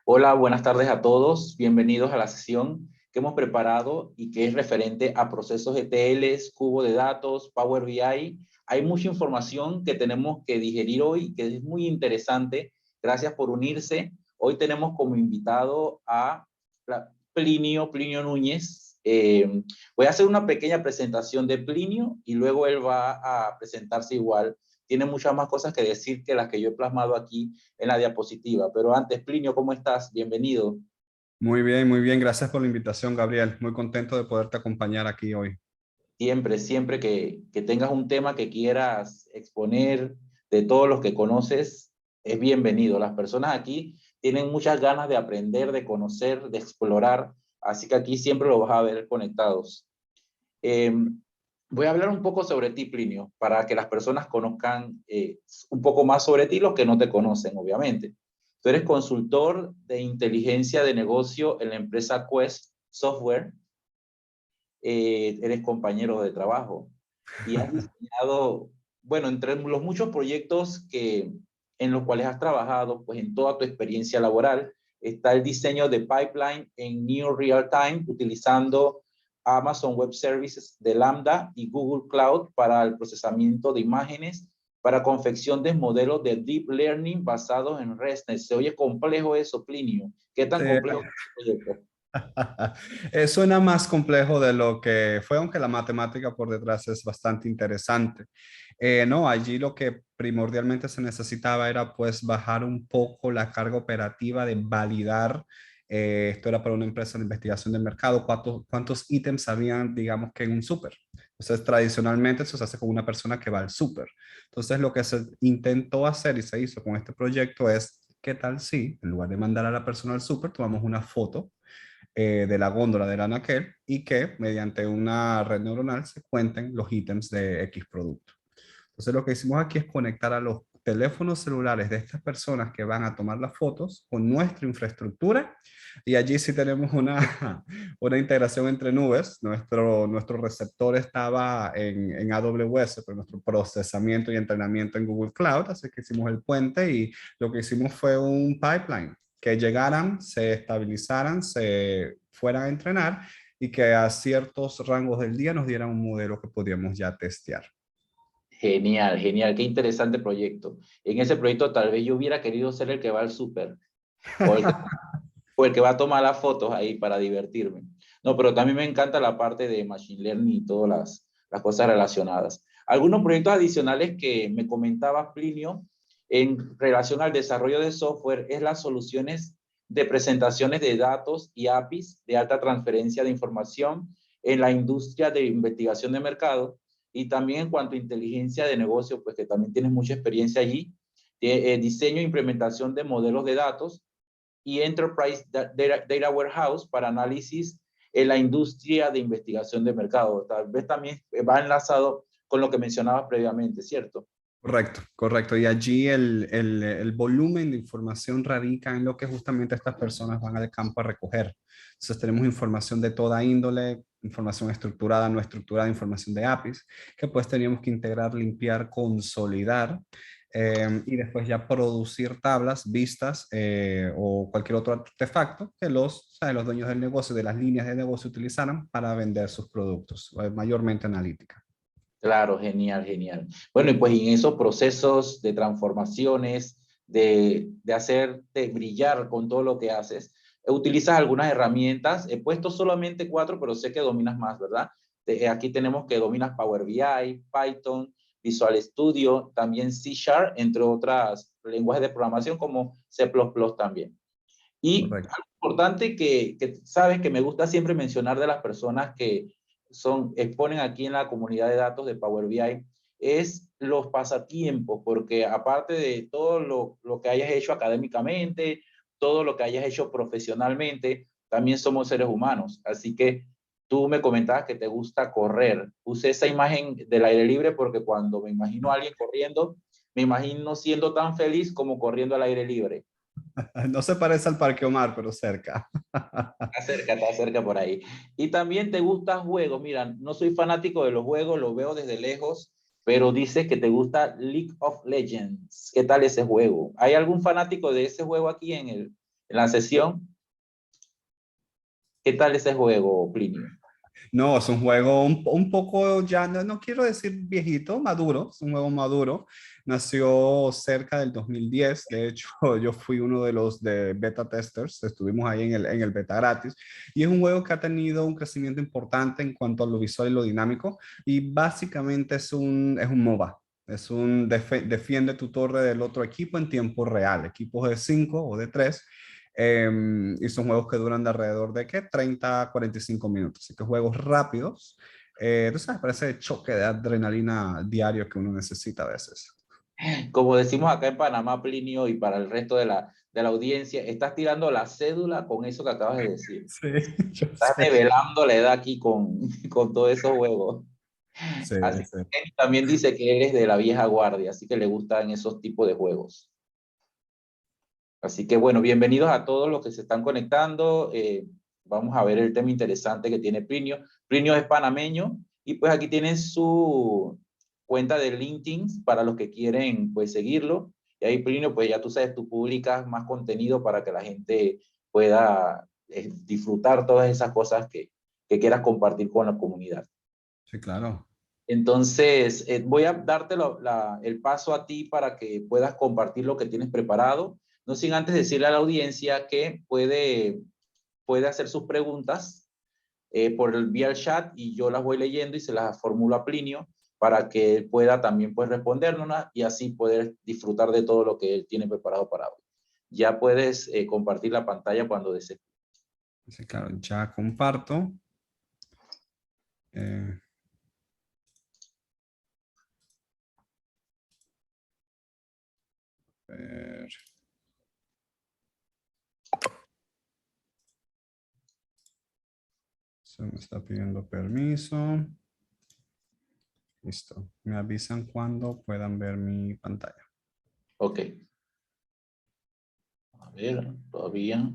Hola, buenas tardes a todos. Bienvenidos a la sesión que hemos preparado y que es referente a procesos ETLs, cubo de datos, Power BI. Hay mucha información que tenemos que digerir hoy, que es muy interesante. Gracias por unirse. Hoy tenemos como invitado a Plinio Núñez. Voy a hacer una pequeña presentación de Plinio y luego él va a presentarse igual. Tiene muchas más cosas que decir que las que yo he plasmado aquí en la diapositiva. Pero antes, Plinio, ¿cómo estás? Bienvenido. Muy bien, muy bien. Gracias por la invitación, Gabriel. Muy contento de poderte acompañar aquí hoy. Siempre que tengas un tema que quieras exponer de todos los que conoces, es bienvenido. Las personas aquí tienen muchas ganas de aprender, de conocer, de explorar, así que aquí siempre lo vas a ver conectados. Eh, Voy a hablar un poco sobre ti, Plinio, para que las personas conozcan un poco más sobre ti, los que no te conocen, obviamente. Tú eres consultor de inteligencia de negocio en la empresa Quest Software, eres compañero de trabajo y has diseñado, bueno, entre los muchos proyectos en los cuales has trabajado, pues en toda tu experiencia laboral, está el diseño de pipeline en New Real Time utilizando Amazon Web Services de Lambda y Google Cloud para el procesamiento de imágenes, para confección de modelos de Deep Learning basados en ResNet. Se oye complejo eso, Plinio. ¿Qué tan Sí. complejo es el proyecto? Suena más complejo de lo que fue, aunque la matemática por detrás es bastante interesante. No, allí lo que primordialmente se necesitaba era pues bajar un poco la carga operativa de validar. Esto era para una empresa de investigación de mercado, cuántos ítems habían, digamos que en un súper. Entonces, tradicionalmente eso se hace con una persona que va al súper. Entonces, lo que se intentó hacer y se hizo con este proyecto es, ¿qué tal si en lugar de mandar a la persona al súper, tomamos una foto de la góndola del anaquel y que mediante una red neuronal se cuenten los ítems de X producto? Entonces lo que hicimos aquí es conectar a los teléfonos celulares de estas personas que van a tomar las fotos con nuestra infraestructura y allí sí tenemos una, una integración entre nubes. Nuestro receptor estaba en AWS, pero nuestro procesamiento y entrenamiento en Google Cloud, así que hicimos el puente y lo que hicimos fue un pipeline, que llegaran, se estabilizaran, se fueran a entrenar y que a ciertos rangos del día nos dieran un modelo que podíamos ya testear. Genial, genial, qué interesante proyecto. En ese proyecto tal vez yo hubiera querido ser el que va al súper o o el que va a tomar las fotos ahí para divertirme. No, pero también me encanta la parte de Machine Learning y todas las cosas relacionadas. Algunos proyectos adicionales que me comentaba Plinio en relación al desarrollo de software es las soluciones de presentaciones de datos y APIs de alta transferencia de información en la industria de investigación de mercado y también en cuanto a inteligencia de negocio, pues que también tienes mucha experiencia allí, diseño e implementación de modelos de datos y Enterprise Data Warehouse para análisis en la industria de investigación de mercado. Tal vez también va enlazado con lo que mencionabas previamente, ¿cierto? Correcto, correcto. Y allí el volumen de información radica en lo que justamente estas personas van al campo a recoger. Entonces tenemos información de toda índole, información estructurada, no estructurada, información de APIs, que pues teníamos que integrar, limpiar, consolidar y después ya producir tablas, vistas o cualquier otro artefacto que los dueños del negocio, de las líneas de negocio utilizaran para vender sus productos, mayormente analítica. Claro, genial, genial. Bueno, y pues en esos procesos de transformaciones, de hacerte brillar con todo lo que haces, utilizas algunas herramientas. He puesto solamente cuatro, pero sé que dominas más, ¿verdad? Aquí tenemos que dominas Power BI, Python, Visual Studio, también C Sharp, entre otras lenguajes de programación como C++ también. Y Correcto. algo importante que sabes que me gusta siempre mencionar de las personas que exponen aquí en la comunidad de datos de Power BI es los pasatiempos, porque aparte de todo lo que hayas hecho académicamente, todo lo que hayas hecho profesionalmente, también somos seres humanos. Así que tú me comentabas que te gusta correr. Usé esa imagen del aire libre porque cuando me imagino a alguien corriendo, me imagino siendo tan feliz como corriendo al aire libre. No se parece al Parque Omar, pero cerca. Te acerca por ahí. Y también te gustan juegos. Mira, no soy fanático de los juegos, lo veo desde lejos, pero dices que te gusta League of Legends. ¿Qué tal ese juego? ¿Hay algún fanático de ese juego aquí en la sesión. ¿Qué tal ese juego, Plinio? No, es un juego un poco ya, no quiero decir viejito, maduro, es un juego maduro. Nació cerca del 2010, de hecho yo fui uno de los de beta testers, estuvimos ahí en el beta gratis, y es un juego que ha tenido un crecimiento importante en cuanto a lo visual y lo dinámico, y básicamente es un MOBA. Es un defiende tu torre del otro equipo en tiempo real, equipos de 5 o de 3. Y son juegos que duran de alrededor de ¿qué? 30 a 45 minutos. Así que juegos rápidos. Tú sabes, para ese choque de adrenalina diario que uno necesita a veces. Como decimos acá en Panamá, Plinio, y para el resto de la audiencia, estás tirando la cédula con eso que acabas de decir. Sí, yo Estás sé. revelando la edad aquí con todos esos juegos. Sí, Así sí. que Kenny también dice que eres de la vieja guardia, así que le gustan esos tipos de juegos. Así que bueno, bienvenidos a todos los que se están conectando. Vamos a ver el tema interesante que tiene Plinio. Plinio es panameño y pues aquí tienen su cuenta de LinkedIn para los que quieren pues seguirlo. Y ahí Plinio, pues ya tú sabes, tú publicas más contenido para que la gente pueda disfrutar todas esas cosas que quieras compartir con la comunidad. Sí, claro. Entonces, voy a darte el paso a ti para que puedas compartir lo que tienes preparado. No sin antes decirle a la audiencia que puede hacer sus preguntas vía el chat y yo las voy leyendo y se las formulo a Plinio para que él pueda también pues, respondernos y así poder disfrutar de todo lo que él tiene preparado para hoy. Ya puedes compartir la pantalla cuando desees. Sí, claro. Ya comparto. Eh, ver. Se me está pidiendo permiso. Listo. Me avisan cuando puedan ver mi pantalla. Ok. A ver, todavía.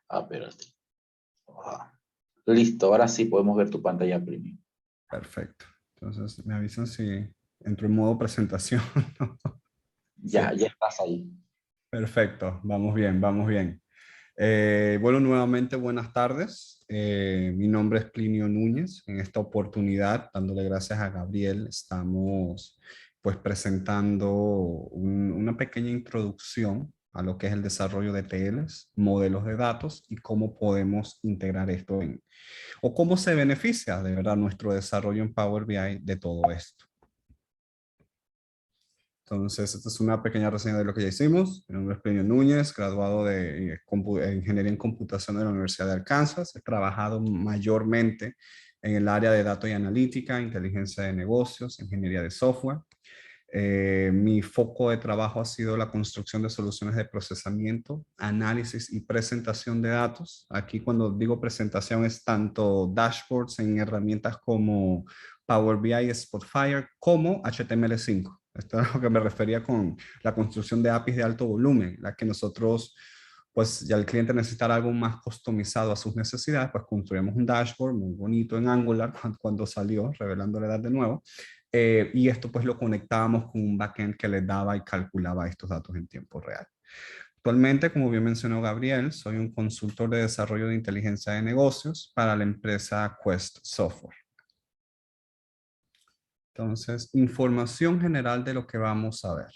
Ah, espérate. Ah. Listo, ahora sí podemos ver tu pantalla premium. Perfecto. Entonces me avisan si entro en modo presentación. Sí. Ya estás ahí. Perfecto. Vamos bien, vamos bien. Bueno, nuevamente buenas tardes. Mi nombre es Plinio Núñez. En esta oportunidad, dándole gracias a Gabriel, estamos pues presentando una pequeña introducción a lo que es el desarrollo de TLs, modelos de datos y cómo podemos integrar esto o cómo se beneficia de verdad nuestro desarrollo en Power BI de todo esto. Entonces, esta es una pequeña reseña de lo que ya hicimos. Mi nombre es Plinio Núñez, graduado de Ingeniería en Computación de la Universidad de Arkansas. He trabajado mayormente en el área de datos y analítica, inteligencia de negocios, ingeniería de software. Mi foco de trabajo ha sido la construcción de soluciones de procesamiento, análisis y presentación de datos. Aquí cuando digo presentación es tanto dashboards en herramientas como Power BI, Spotfire, como HTML5. Esto es a lo que me refería con la construcción de APIs de alto volumen, la que nosotros, pues ya el cliente necesita algo más customizado a sus necesidades, pues construimos un dashboard muy bonito en Angular cuando salió, revelando la edad de nuevo. Y esto pues lo conectábamos con un backend que le daba y calculaba estos datos en tiempo real. Actualmente, como bien mencionó Gabriel, soy un consultor de desarrollo de inteligencia de negocios para la empresa Quest Software. Entonces, información general de lo que vamos a ver.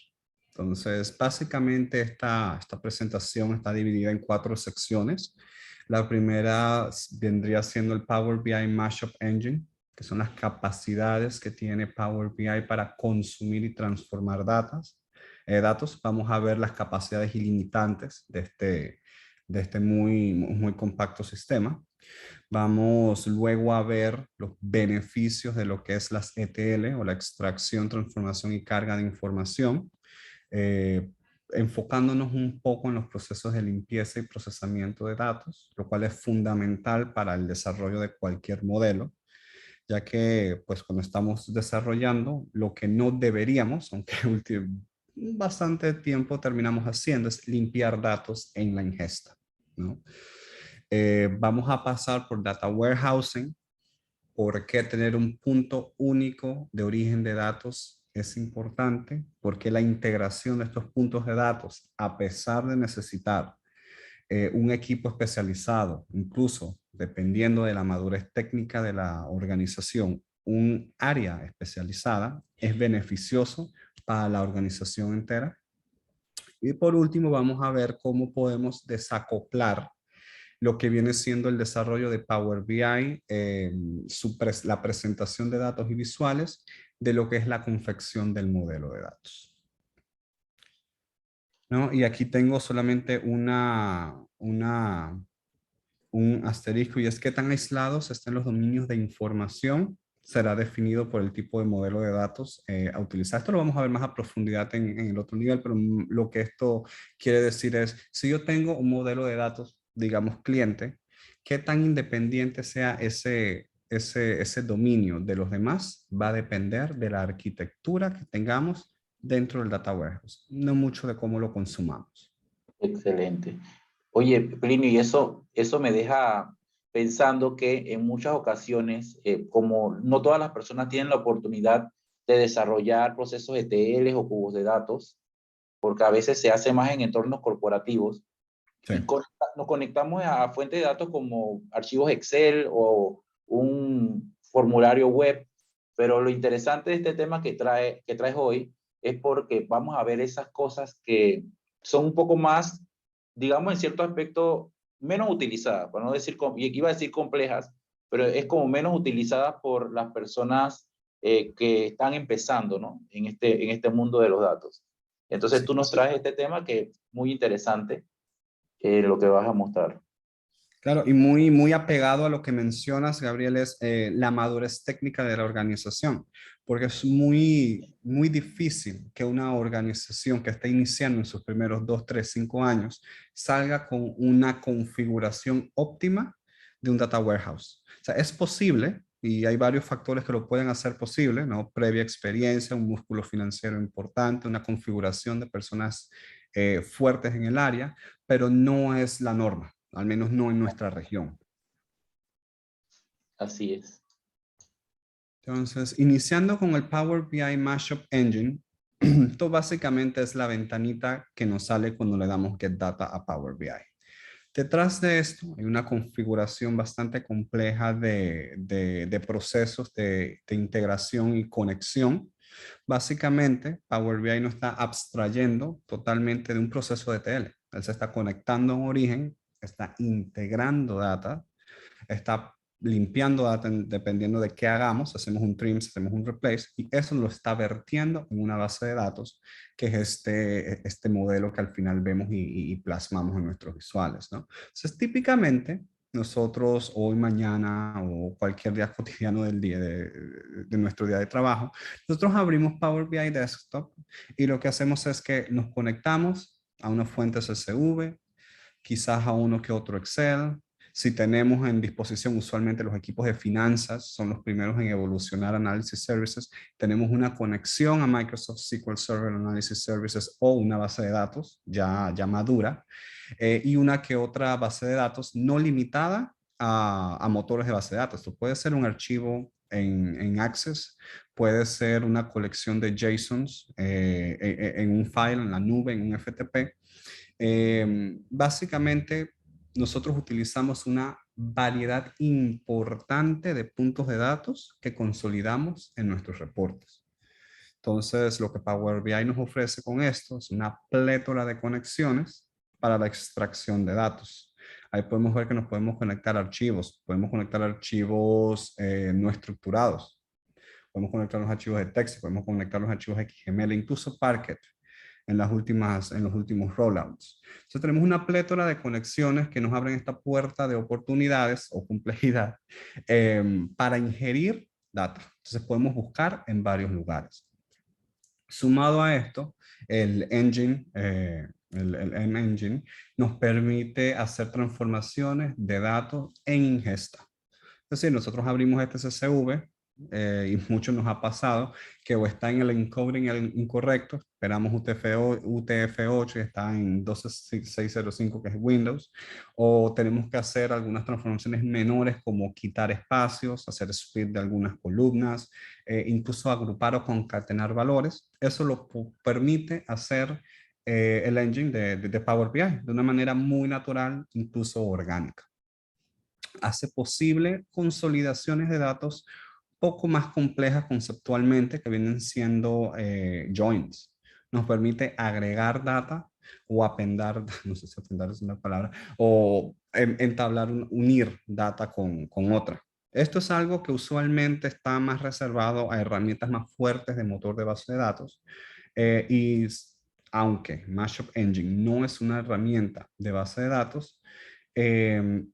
Entonces, básicamente esta presentación está dividida en 4 secciones. La primera vendría siendo el Power BI Mashup Engine, que son las capacidades que tiene Power BI para consumir y transformar datos. Vamos a ver las capacidades ilimitantes de este muy compacto sistema. Vamos luego a ver los beneficios de lo que es las ETL o la extracción, transformación y carga de información, enfocándonos un poco en los procesos de limpieza y procesamiento de datos, lo cual es fundamental para el desarrollo de cualquier modelo, ya que pues cuando estamos desarrollando lo que no deberíamos, aunque bastante tiempo terminamos haciendo, es limpiar datos en la ingesta, ¿no? Vamos a pasar por Data Warehousing, ¿Por qué tener un punto único de origen de datos es importante? Porque la integración de estos puntos de datos, a pesar de necesitar un equipo especializado, incluso dependiendo de la madurez técnica de la organización, un área especializada, es beneficioso para la organización entera. Y por último, vamos a ver cómo podemos desacoplar lo que viene siendo el desarrollo de Power BI, la presentación de datos y visuales, de lo que es la confección del modelo de datos. ¿No? Y aquí tengo solamente un asterisco, y es que tan aislados estén los dominios de información será definido por el tipo de modelo de datos a utilizar. Esto lo vamos a ver más a profundidad en el otro nivel, pero lo que esto quiere decir es, si yo tengo un modelo de datos, digamos cliente, qué tan independiente sea ese dominio de los demás va a depender de la arquitectura que tengamos dentro del data warehouse, no mucho de cómo lo consumamos. Excelente. Oye, Plinio, y eso me deja pensando que en muchas ocasiones, como no todas las personas tienen la oportunidad de desarrollar procesos ETLs o cubos de datos, porque a veces se hace más en entornos corporativos, Sí. y nos conectamos a fuentes de datos como archivos Excel o un formulario web, pero lo interesante de este tema que traes hoy es porque vamos a ver esas cosas que son un poco más, digamos, en cierto aspecto, menos utilizadas, para no decir, y iba a decir complejas, pero es como menos utilizadas por las personas que están empezando, ¿no? En este mundo de los datos. Entonces Sí. tú nos traes este tema que es muy interesante, lo que vas a mostrar. Claro, y muy apegado a lo que mencionas, Gabriel, es la madurez técnica de la organización, porque es muy difícil que una organización que está iniciando en sus primeros 2, 3, 5 años salga con una configuración óptima de un data warehouse. O sea, es posible y hay varios factores que lo pueden hacer posible, ¿no? Previa experiencia, un músculo financiero importante, una configuración de personas fuertes en el área, pero no es la norma, al menos no en nuestra región. Así es. Entonces, iniciando con el Power BI Mashup Engine, esto básicamente es la ventanita que nos sale cuando le damos Get Data a Power BI. Detrás de esto hay una configuración bastante compleja de procesos de integración y conexión. Básicamente, Power BI no está abstrayendo totalmente de un proceso de ETL. Él se está conectando en origen, está integrando data, está limpiando data dependiendo de qué hagamos, hacemos un trim, hacemos un replace, y eso lo está vertiendo en una base de datos, que es este modelo que al final vemos y plasmamos en nuestros visuales, ¿no? Entonces, típicamente, nosotros hoy, mañana o cualquier día cotidiano del día de nuestro día de trabajo, nosotros abrimos Power BI Desktop y lo que hacemos es que nos conectamos a una fuente CSV, quizás a uno que otro Excel. Si tenemos en disposición, usualmente los equipos de finanzas son los primeros en evolucionar Analysis Services, tenemos una conexión a Microsoft SQL Server Analysis Services o una base de datos ya madura, y una que otra base de datos no limitada a motores de base de datos. Esto puede ser un archivo en Access, puede ser una colección de JSONs en un file, en la nube, en un FTP. Básicamente, nosotros utilizamos una variedad importante de puntos de datos que consolidamos en nuestros reportes. Entonces, lo que Power BI nos ofrece con esto es una plétora de conexiones para la extracción de datos. Ahí podemos ver que nos podemos conectar archivos, podemos conectar archivos no estructurados, podemos conectar los archivos de texto, podemos conectar los archivos XML, incluso Parquet en los últimos rollouts. Entonces tenemos una plétora de conexiones que nos abren esta puerta de oportunidades o complejidad para ingerir data. Entonces podemos buscar en varios lugares. Sumado a esto, el engine, el M-Engine, nos permite hacer transformaciones de datos en ingesta. Es decir, nosotros abrimos este CSV, y mucho nos ha pasado que o está en el encoding incorrecto, esperamos UTF-8 y está en 12605 que es Windows, o tenemos que hacer algunas transformaciones menores como quitar espacios, hacer split de algunas columnas, incluso agrupar o concatenar valores. Eso lo permite hacer el engine de Power BI de una manera muy natural, incluso orgánica. Hace posible consolidaciones de datos poco más complejas conceptualmente que vienen siendo joins. Nos permite agregar data o apendar, no sé si apendar es una palabra, o entablar, unir data con otra. Esto es algo que usualmente está más reservado a herramientas más fuertes de motor de base de datos y aunque Mashup Engine no es una herramienta de base de datos, eh,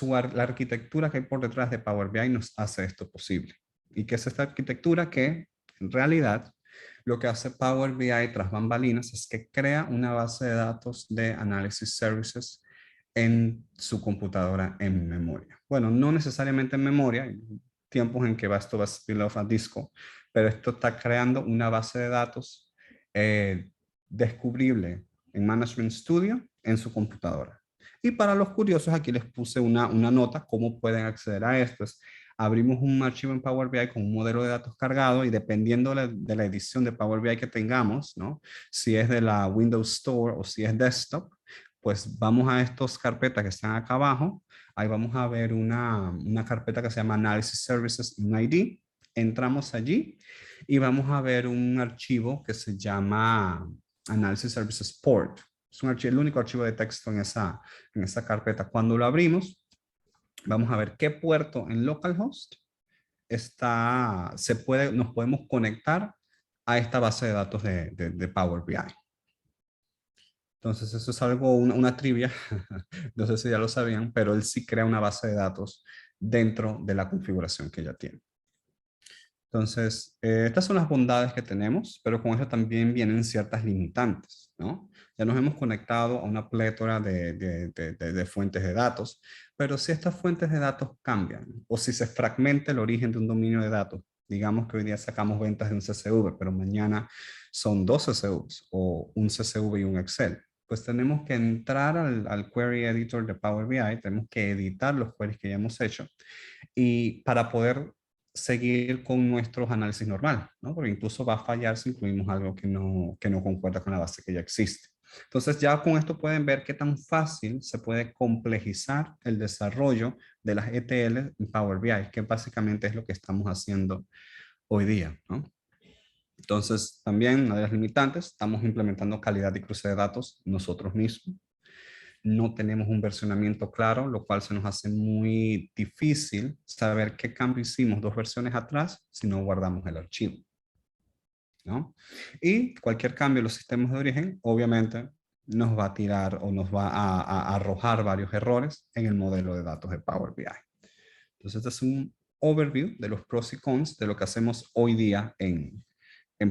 la arquitectura que hay por detrás de Power BI nos hace esto posible. ¿Y qué es esta arquitectura? Que en realidad lo que hace Power BI tras bambalinas es que crea una base de datos de Analysis Services en su computadora en memoria. Bueno, no necesariamente en memoria, hay tiempos en que esto va a spill off a disco, pero esto está creando una base de datos descubrible en Management Studio en su computadora. Y para los curiosos, aquí les puse una nota, cómo pueden acceder a esto. Abrimos un archivo en Power BI con un modelo de datos cargado y dependiendo de la edición de Power BI que tengamos, ¿no? Si es de la Windows Store o si es desktop, pues vamos a estas carpetas que están acá abajo. Ahí vamos a ver una carpeta que se llama Analysis Services in ID. Entramos allí y vamos a ver un archivo que se llama Analysis Services Port. Es el único archivo de texto en esa carpeta. Cuando lo abrimos, vamos a ver qué puerto en localhost nos podemos conectar a esta base de datos de Power BI. Entonces, eso es algo, una trivia, no sé si ya lo sabían, pero él sí crea una base de datos dentro de la configuración que ya tiene. Entonces, estas son las bondades que tenemos, pero con eso también vienen ciertas limitantes, ¿no? Ya nos hemos conectado a una plétora de fuentes de datos, pero si estas fuentes de datos cambian o si se fragmenta el origen de un dominio de datos, digamos que hoy día sacamos ventas de un CSV, pero mañana son dos CSVs o un CSV y un Excel, pues tenemos que entrar al Query Editor de Power BI, tenemos que editar los queries que ya hemos hecho y para poder seguir con nuestros análisis normal, ¿no? Porque incluso va a fallar si incluimos algo que no concuerda con la base que ya existe. Entonces ya con esto pueden ver qué tan fácil se puede complejizar el desarrollo de las ETL en Power BI, que básicamente es lo que estamos haciendo hoy día, ¿no? Entonces también una de las limitantes, estamos implementando calidad y cruce de datos nosotros mismos. No tenemos un versionamiento claro, lo cual se nos hace muy difícil saber qué cambio hicimos 2 versiones atrás si no guardamos el archivo, ¿no? Y cualquier cambio en los sistemas de origen, obviamente, nos va a tirar o nos va a arrojar varios errores en el modelo de datos de Power BI. Entonces, este es un overview de los pros y cons de lo que hacemos hoy día en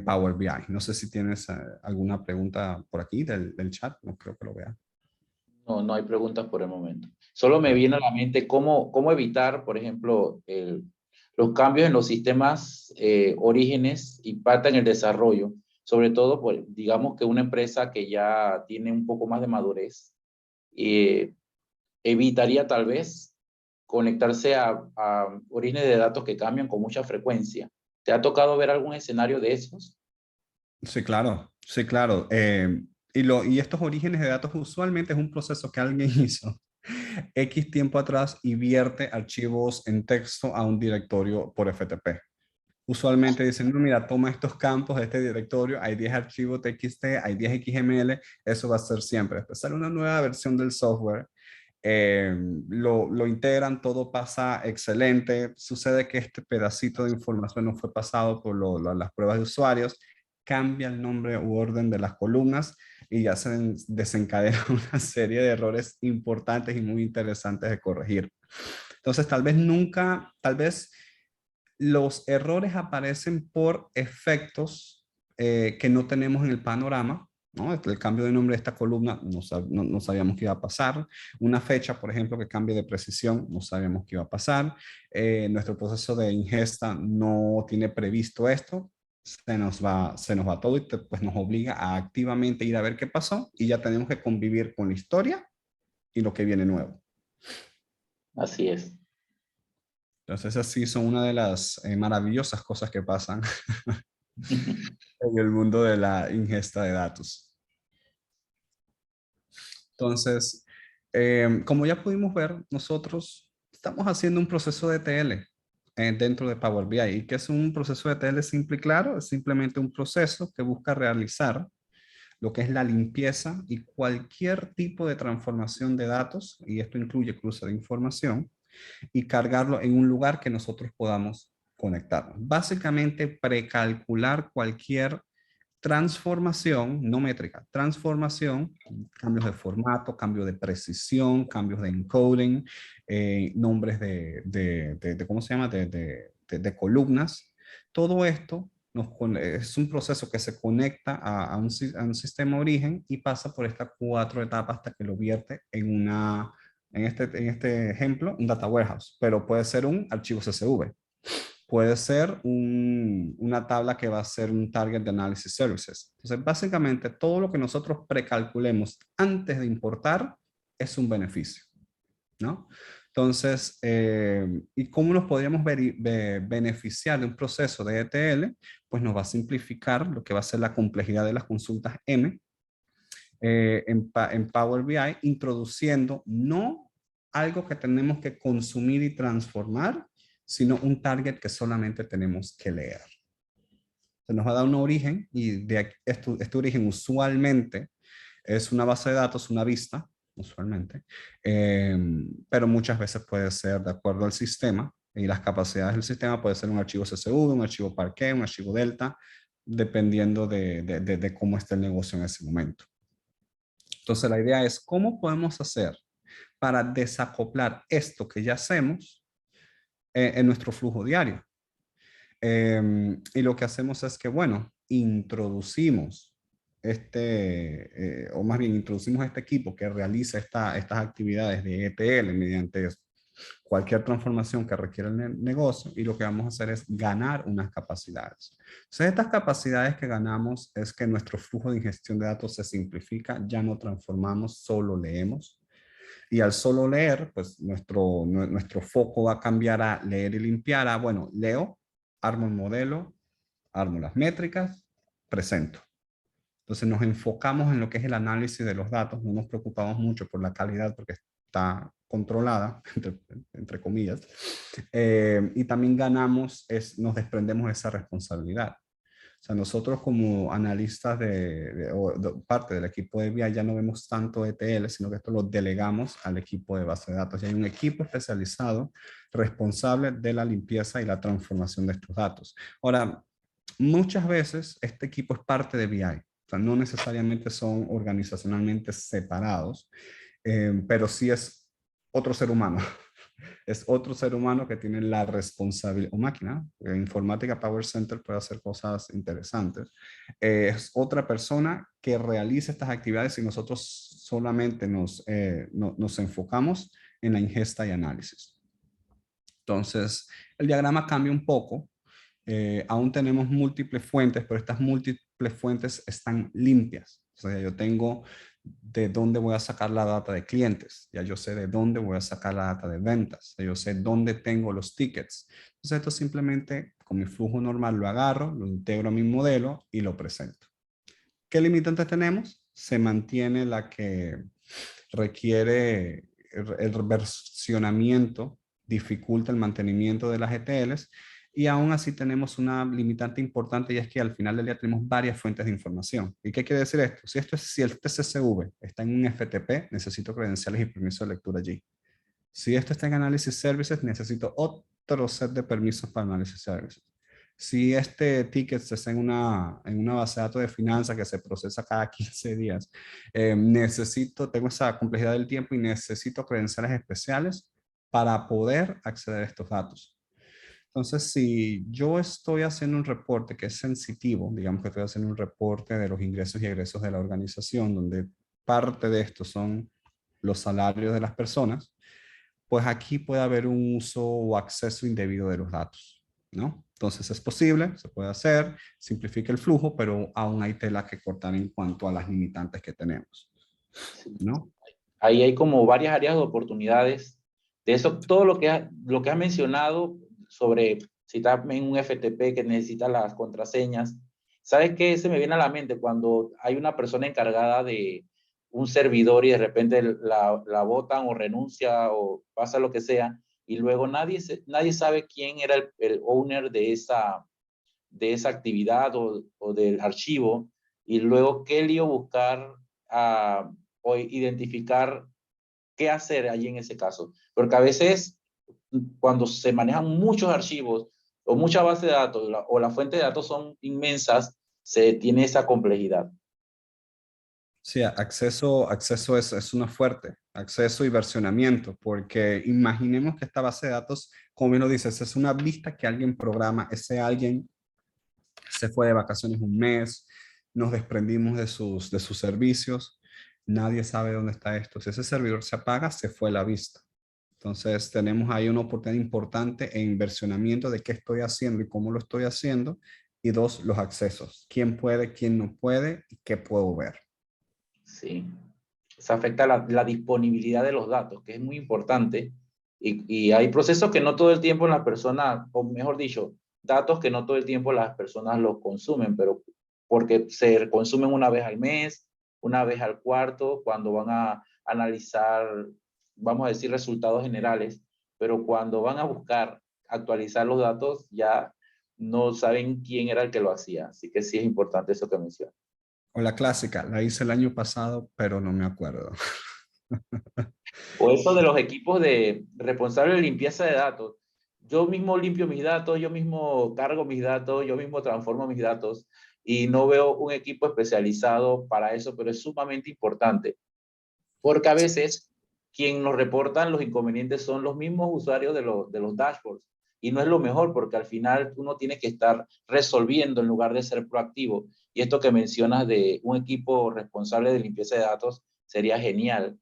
Power BI. No sé si tienes alguna pregunta por aquí del chat, no creo que lo vea. No, no hay preguntas por el momento. Solo me viene a la mente cómo evitar, por ejemplo, los cambios en los sistemas orígenes impactan el desarrollo, sobre todo, digamos que una empresa que ya tiene un poco más de madurez, evitaría tal vez conectarse a orígenes de datos que cambian con mucha frecuencia. ¿Te ha tocado ver algún escenario de esos? Sí, claro, sí, claro. Y estos orígenes de datos usualmente es un proceso que alguien hizo X tiempo atrás y vierte archivos en texto a un directorio por FTP. Usualmente dicen, no, mira, toma estos campos de este directorio, hay 10 archivos TXT, hay 10 XML, eso va a ser siempre. Después sale una nueva versión del software, lo integran, todo pasa excelente. Sucede que este pedacito de información no fue pasado por las pruebas de usuarios, cambia el nombre u orden de las columnas y ya se desencadena una serie de errores importantes y muy interesantes de corregir. Entonces, tal vez los errores aparecen por efectos que no tenemos en el panorama, ¿no? El cambio de nombre de esta columna no sabíamos que iba a pasar. Una fecha, por ejemplo, que cambie de precisión, no sabíamos que iba a pasar. Nuestro proceso de ingesta no tiene previsto esto. Se nos va todo y pues nos obliga a activamente ir a ver qué pasó y ya tenemos que convivir con la historia y lo que viene nuevo. Así es. Entonces, así son una de las maravillosas cosas que pasan en el mundo de la ingesta de datos. Entonces, como ya pudimos ver, nosotros estamos haciendo un proceso de ETL dentro de Power BI. ¿Y qué es un proceso de ETL simple y claro? Es simplemente un proceso que busca realizar lo que es la limpieza y cualquier tipo de transformación de datos, y esto incluye cruce de información, y cargarlo en un lugar que nosotros podamos conectarnos. Básicamente, precalcular cualquier transformación, no métrica, transformación, cambios de formato, cambio de precisión, cambios de encoding, nombres ¿cómo se llama? De columnas. Todo esto es un proceso que se conecta a un sistema origen y pasa por estas 4 etapas hasta que lo vierte en este ejemplo, un data warehouse, pero puede ser un archivo CSV. Puede ser una tabla que va a ser un target de analysis services. Entonces, básicamente, todo lo que nosotros precalculemos antes de importar es un beneficio, ¿no? Entonces, ¿y cómo nos podríamos beneficiar de un proceso de ETL? Pues nos va a simplificar lo que va a ser la complejidad de las consultas M en Power BI, introduciendo no algo que tenemos que consumir y transformar, sino un target que solamente tenemos que leer. Se nos va a dar un origen y este origen usualmente es una base de datos, una vista, usualmente, pero muchas veces puede ser de acuerdo al sistema y las capacidades del sistema, puede ser un archivo CSV, un archivo Parquet, un archivo Delta, dependiendo de cómo esté el negocio en ese momento. Entonces la idea es cómo podemos hacer para desacoplar esto que ya hacemos en nuestro flujo diario. Y lo que hacemos es que, bueno, introducimos o más bien introducimos este equipo que realiza estas actividades de ETL mediante cualquier transformación que requiera el negocio, y lo que vamos a hacer es ganar unas capacidades. Entonces, estas capacidades que ganamos es que nuestro flujo de ingestión de datos se simplifica, ya no transformamos, solo leemos. Y al solo leer, pues nuestro foco va a cambiar a leer y limpiar a, bueno, leo, armo el modelo, armo las métricas, presento. Entonces nos enfocamos en lo que es el análisis de los datos, no nos preocupamos mucho por la calidad porque está controlada, entre comillas, y también nos desprendemos de esa responsabilidad. O sea, nosotros como analistas parte del equipo de BI ya no vemos tanto ETL, sino que esto lo delegamos al equipo de base de datos. Y hay un equipo especializado responsable de la limpieza y la transformación de estos datos. Ahora, muchas veces este equipo es parte de BI. O sea, no necesariamente son organizacionalmente separados, pero sí es otro ser humano. Es otro ser humano que tiene la responsabilidad, o máquina, informática Power Center puede hacer cosas interesantes. Es otra persona que realiza estas actividades y nosotros solamente nos enfocamos en la ingesta y análisis. Entonces, el diagrama cambia un poco. Aún tenemos múltiples fuentes, pero estas múltiples fuentes están limpias. O sea, yo tengo de dónde voy a sacar la data de clientes, ya yo sé de dónde voy a sacar la data de ventas, ya yo sé dónde tengo los tickets. Entonces esto simplemente con mi flujo normal lo agarro, lo integro a mi modelo y lo presento. ¿Qué limitantes tenemos? Se mantiene la que requiere el versionamiento, dificulta el mantenimiento de las ETLs, y aún así tenemos una limitante importante, y es que al final del día tenemos varias fuentes de información. ¿Y qué quiere decir esto? Si el CSV está en un FTP, necesito credenciales y permiso de lectura allí. Si esto está en Analysis Services, necesito otro set de permisos para Analysis Services. Si este ticket está en una base de datos de finanzas que se procesa cada 15 días, tengo esa complejidad del tiempo y necesito credenciales especiales para poder acceder a estos datos. Entonces, si yo estoy haciendo un reporte que es sensitivo, digamos que estoy haciendo un reporte de los ingresos y egresos de la organización, donde parte de esto son los salarios de las personas, pues aquí puede haber un uso o acceso indebido de los datos, ¿no? Entonces es posible, se puede hacer, simplifica el flujo, pero aún hay tela que cortar en cuanto a las limitantes que tenemos, Sí. ¿no? Ahí hay como varias áreas de oportunidades. De eso, todo lo que has mencionado sobre si estás en un FTP que necesita las contraseñas, ¿sabes qué se me viene a la mente cuando hay una persona encargada de un servidor y de repente la botan o renuncia o pasa lo que sea y luego nadie sabe quién era el owner de esa actividad o del archivo y luego qué lío buscar o identificar qué hacer allí en ese caso? Porque a veces cuando se manejan muchos archivos o mucha base de datos o la fuente de datos son inmensas, se tiene esa complejidad. Sí, acceso es una fuerte, acceso y versionamiento, porque imaginemos que esta base de datos, como bien lo dices, es una vista que alguien programa, ese alguien se fue de vacaciones un mes, nos desprendimos de sus servicios, nadie sabe dónde está esto. Si ese servidor se apaga, se fue la vista. Entonces tenemos ahí una oportunidad importante en versionamiento de qué estoy haciendo y cómo lo estoy haciendo. Y dos, los accesos. ¿Quién puede, quién no puede y qué puedo ver? Sí. Eso afecta la disponibilidad de los datos, que es muy importante. Y hay procesos que no todo el tiempo las personas, o mejor dicho, datos que no todo el tiempo las personas los consumen, pero porque se consumen una vez al mes, una vez al cuarto, cuando van a analizar, vamos a decir, resultados generales, pero cuando van a buscar actualizar los datos, ya no saben quién era el que lo hacía. Así que sí es importante eso que mencionas. O la clásica, la hice el año pasado, pero no me acuerdo. O eso de los equipos de responsable de limpieza de datos. Yo mismo limpio mis datos, yo mismo cargo mis datos, yo mismo transformo mis datos y no veo un equipo especializado para eso, pero es sumamente importante porque a veces quien nos reportan los inconvenientes son los mismos usuarios de los dashboards y no es lo mejor porque al final uno tiene que estar resolviendo en lugar de ser proactivo. Y esto que mencionas de un equipo responsable de limpieza de datos sería genial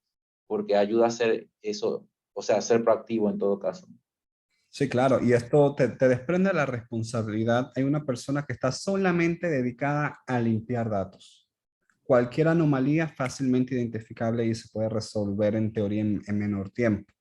porque ayuda a hacer eso, o sea, a ser proactivo en todo caso. Sí, claro, y esto te desprende la responsabilidad. Hay una persona que está solamente dedicada a limpiar datos. Cualquier anomalía es fácilmente identificable y se puede resolver en teoría en menor tiempo.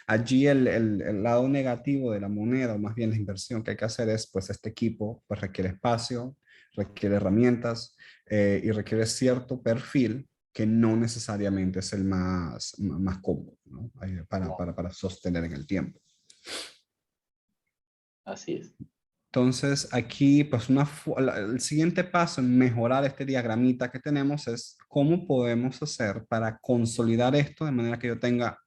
Allí el lado negativo de la moneda, o más bien la inversión que hay que hacer es, pues este equipo pues, requiere espacio, requiere herramientas y requiere cierto perfil que no necesariamente es el más cómodo, ¿no? Para sostener en el tiempo. Así es. Entonces, aquí, pues, el siguiente paso en mejorar este diagramita que tenemos es cómo podemos hacer para consolidar esto de manera que yo tenga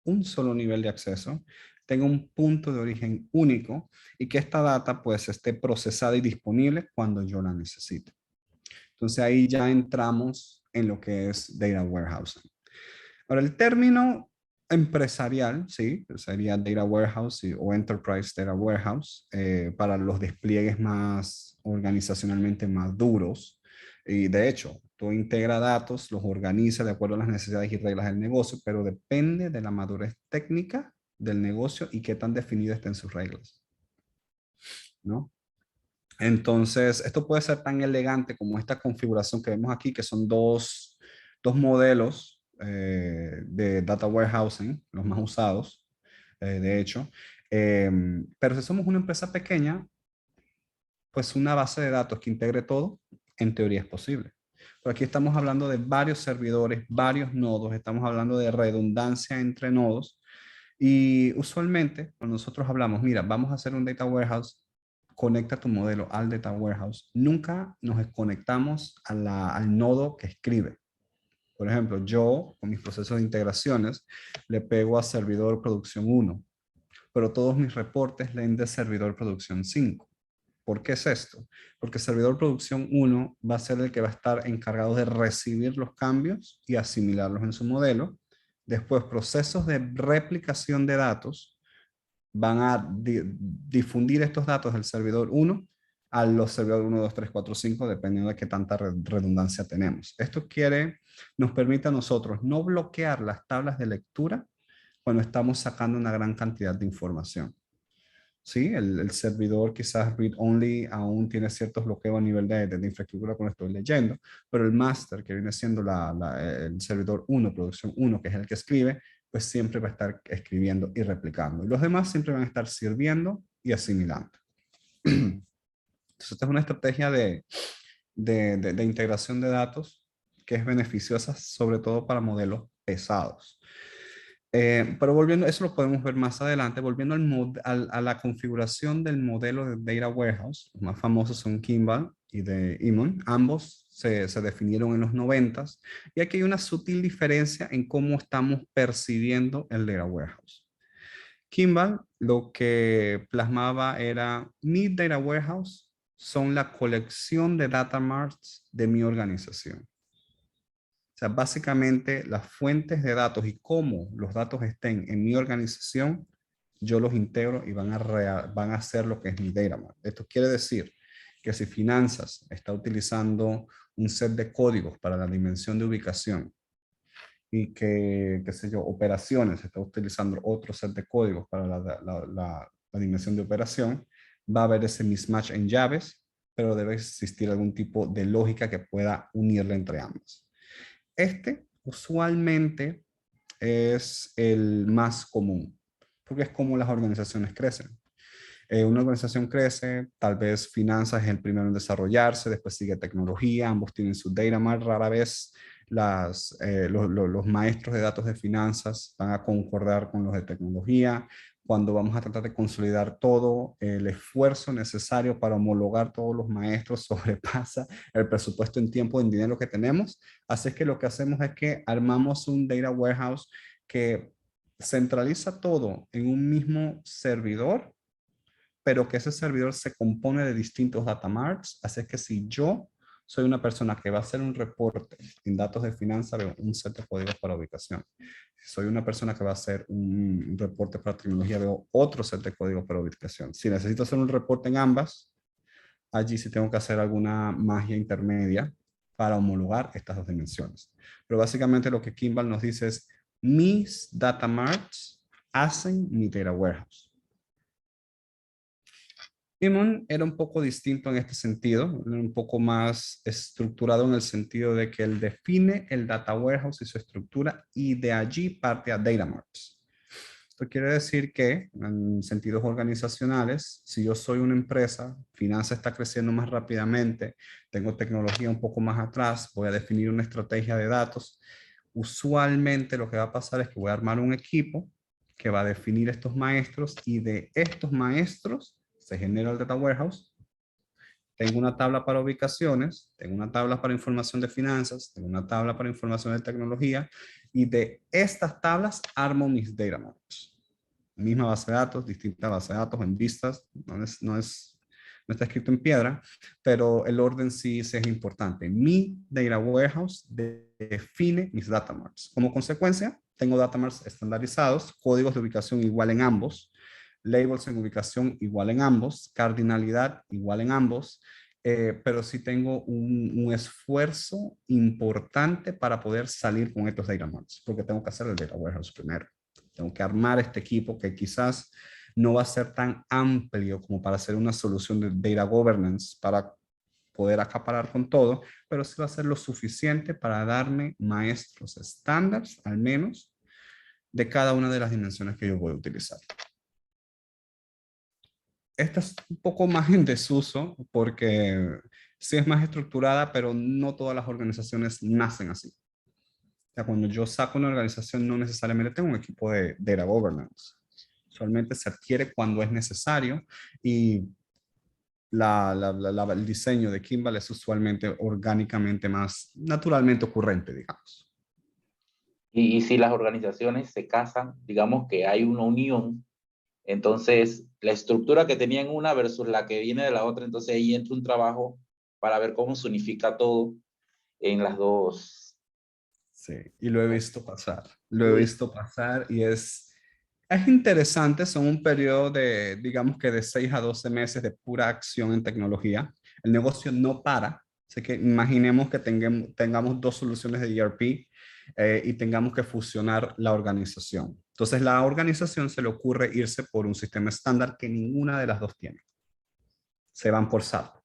un solo nivel de acceso, tenga un punto de origen único y que esta data, pues, esté procesada y disponible cuando yo la necesite. Entonces, ahí ya entramos en lo que es Data Warehousing. Ahora, el término empresarial, sí, sería Data Warehouse o Enterprise Data Warehouse para los despliegues más organizacionalmente más duros. Y de hecho, tú integra datos, los organiza de acuerdo a las necesidades y reglas del negocio, pero depende de la madurez técnica del negocio y qué tan definido estén sus reglas, ¿no? Entonces, esto puede ser tan elegante como esta configuración que vemos aquí, que son dos modelos de data warehousing, los más usados, de hecho. Pero si somos una empresa pequeña, pues una base de datos que integre todo, en teoría es posible. Pero aquí estamos hablando de varios servidores, varios nodos, estamos hablando de redundancia entre nodos. Y usualmente, cuando nosotros hablamos, mira, vamos a hacer un data warehouse, conecta tu modelo al data warehouse. Nunca nos conectamos al nodo que escribe. Por ejemplo, yo con mis procesos de integraciones le pego a servidor producción 1, pero todos mis reportes leen de servidor producción 5. ¿Por qué es esto? Porque servidor producción 1 va a ser el que va a estar encargado de recibir los cambios y asimilarlos en su modelo. Después, procesos de replicación de datos van a difundir estos datos del servidor 1 a los servidores 1, 2, 3, 4, 5, dependiendo de qué tanta redundancia tenemos. Esto nos permite a nosotros no bloquear las tablas de lectura cuando estamos sacando una gran cantidad de información. Sí, el servidor quizás read-only aún tiene ciertos bloqueos a nivel de infraestructura cuando estoy leyendo, pero el master, que viene siendo el servidor 1, producción 1, que es el que escribe, pues siempre va a estar escribiendo y replicando. Y los demás siempre van a estar sirviendo y asimilando. Entonces, esta es una estrategia de integración de datos que es beneficiosa sobre todo para modelos pesados. Pero volviendo, eso lo podemos ver más adelante, volviendo a la configuración del modelo de Data Warehouse, los más famosos son Kimball y de Eamon, ambos se definieron en los 90s, y aquí hay una sutil diferencia en cómo estamos percibiendo el Data Warehouse. Kimball lo que plasmaba era, mi Data Warehouse son la colección de data marts de mi organización. O sea, básicamente las fuentes de datos y cómo los datos estén en mi organización, yo los integro y van a hacer lo que es mi data mart. Esto quiere decir que si finanzas está utilizando un set de códigos para la dimensión de ubicación y que, qué sé yo, operaciones está utilizando otro set de códigos para la dimensión de operación, va a haber ese mismatch en llaves, pero debe existir algún tipo de lógica que pueda unirle entre ambas. Este usualmente es el más común, porque es como las organizaciones crecen. Una organización crece, tal vez finanzas es el primero en desarrollarse, después sigue tecnología, ambos tienen su data mart, rara vez los maestros de datos de finanzas van a concordar con los de tecnología. Cuando vamos a tratar de consolidar todo, el esfuerzo necesario para homologar todos los maestros sobrepasa el presupuesto en tiempo y en dinero que tenemos. Así que lo que hacemos es que armamos un data warehouse que centraliza todo en un mismo servidor, pero que ese servidor se compone de distintos data marts. Así que si yo soy una persona que va a hacer un reporte en datos de finanzas, veo un set de códigos para ubicación. Si soy una persona que va a hacer un reporte para tecnología, veo otro set de códigos para ubicación. Si necesito hacer un reporte en ambas, allí sí tengo que hacer alguna magia intermedia para homologar estas dos dimensiones. Pero básicamente lo que Kimball nos dice es, mis data marts hacen mi data warehouse. Eamon era un poco distinto en este sentido, un poco más estructurado en el sentido de que él define el data warehouse y su estructura y de allí parte a data marts. Esto quiere decir que en sentidos organizacionales, si yo soy una empresa, finanzas está creciendo más rápidamente, tengo tecnología un poco más atrás, voy a definir una estrategia de datos. Usualmente lo que va a pasar es que voy a armar un equipo que va a definir estos maestros y de estos maestros se genera el data warehouse. Tengo una tabla para ubicaciones, tengo una tabla para información de finanzas, tengo una tabla para información de tecnología y de estas tablas armo mis data marts. Misma base de datos, distinta base de datos en vistas, no está escrito en piedra, pero el orden sí es importante. Mi data warehouse define mis data marts. Como consecuencia, tengo data marts estandarizados, códigos de ubicación igual en ambos, labels en ubicación igual en ambos, cardinalidad igual en ambos, pero sí tengo un esfuerzo importante para poder salir con estos data marts, porque tengo que hacer el data warehouse primero. Tengo que armar este equipo que quizás no va a ser tan amplio como para hacer una solución de data governance para poder acaparar con todo, pero sí va a ser lo suficiente para darme maestros estándares, al menos, de cada una de las dimensiones que yo voy a utilizar. Esta es un poco más en desuso porque sí es más estructurada, pero no todas las organizaciones nacen así. O sea, cuando yo saco una organización, no necesariamente tengo un equipo de data governance. Usualmente se adquiere cuando es necesario y el diseño de Kimball es usualmente orgánicamente más naturalmente ocurrente, digamos. Y si las organizaciones se casan, digamos que hay una unión, entonces la estructura que tenían una versus la que viene de la otra, entonces ahí entra un trabajo para ver cómo se unifica todo en las dos. Sí, y lo he visto pasar. Lo he visto pasar y es Es interesante, son un periodo de, digamos que de 6 a 12 meses de pura acción en tecnología. El negocio no para. Así que imaginemos que tengamos dos soluciones de ERP y tengamos que fusionar la organización. Entonces, la organización se le ocurre irse por un sistema estándar que ninguna de las dos tiene. Se van por SAP.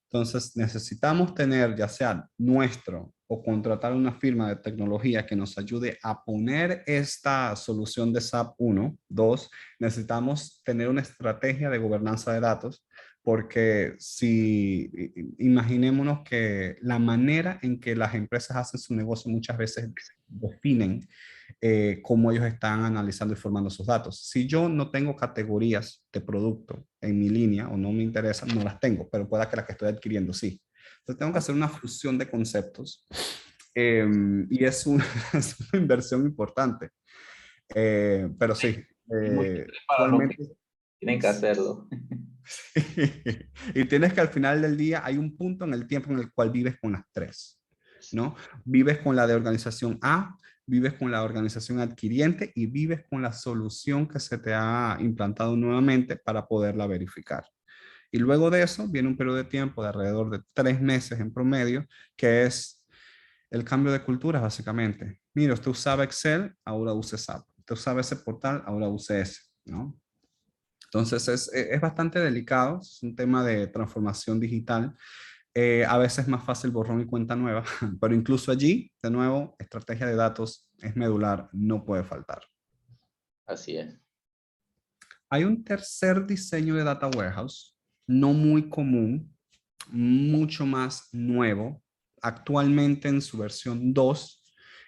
Entonces, necesitamos tener ya sea nuestro o contratar una firma de tecnología que nos ayude a poner esta solución de SAP 1. 2, necesitamos tener una estrategia de gobernanza de datos, porque si imaginémonos que la manera en que las empresas hacen su negocio muchas veces definen cómo ellos están analizando y formando sus datos. Si yo no tengo categorías de producto en mi línea o no me interesa, no las tengo, pero pueda que las que estoy adquiriendo sí. Entonces tengo que hacer una fusión de conceptos y es una, es una inversión importante. Pero sí, Es muy difícil para los que actualmente... tienen que hacerlo. Y tienes que al final del día hay un punto en el tiempo en el cual vives con las tres, ¿no? Vives con la de organización A, vives con la organización adquiriente y vives con la solución que se te ha implantado nuevamente para poderla verificar. Y luego de eso viene un periodo de tiempo de alrededor de 3 meses en promedio, que es el cambio de cultura básicamente. Mira, usted usaba Excel, ahora use SAP. Usted usaba ese portal, ahora use ese, ¿no? Entonces es bastante delicado, es un tema de transformación digital. A veces es más fácil borrón y cuenta nueva, pero incluso allí, de nuevo, estrategia de datos es medular, no puede faltar. Así es. Hay un tercer diseño de Data Warehouse, no muy común, mucho más nuevo, actualmente en su versión 2.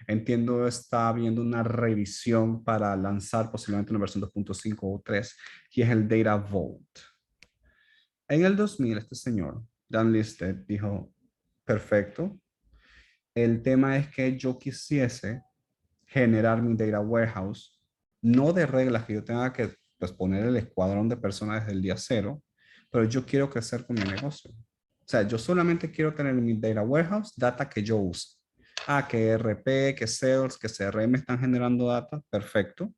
Entiendo está habiendo una revisión para lanzar posiblemente una versión 2.5 o 3, y es el Data Vault. En el 2000, este señor, Dan Listed, dijo, perfecto, el tema es que yo quisiese generar mi data warehouse, no de reglas que yo tenga que pues, poner el escuadrón de personas desde el día cero, pero yo quiero crecer con mi negocio. O sea, yo solamente quiero tener en mi data warehouse data que yo use. Ah, que RP, que Sales, que CRM están generando data, perfecto.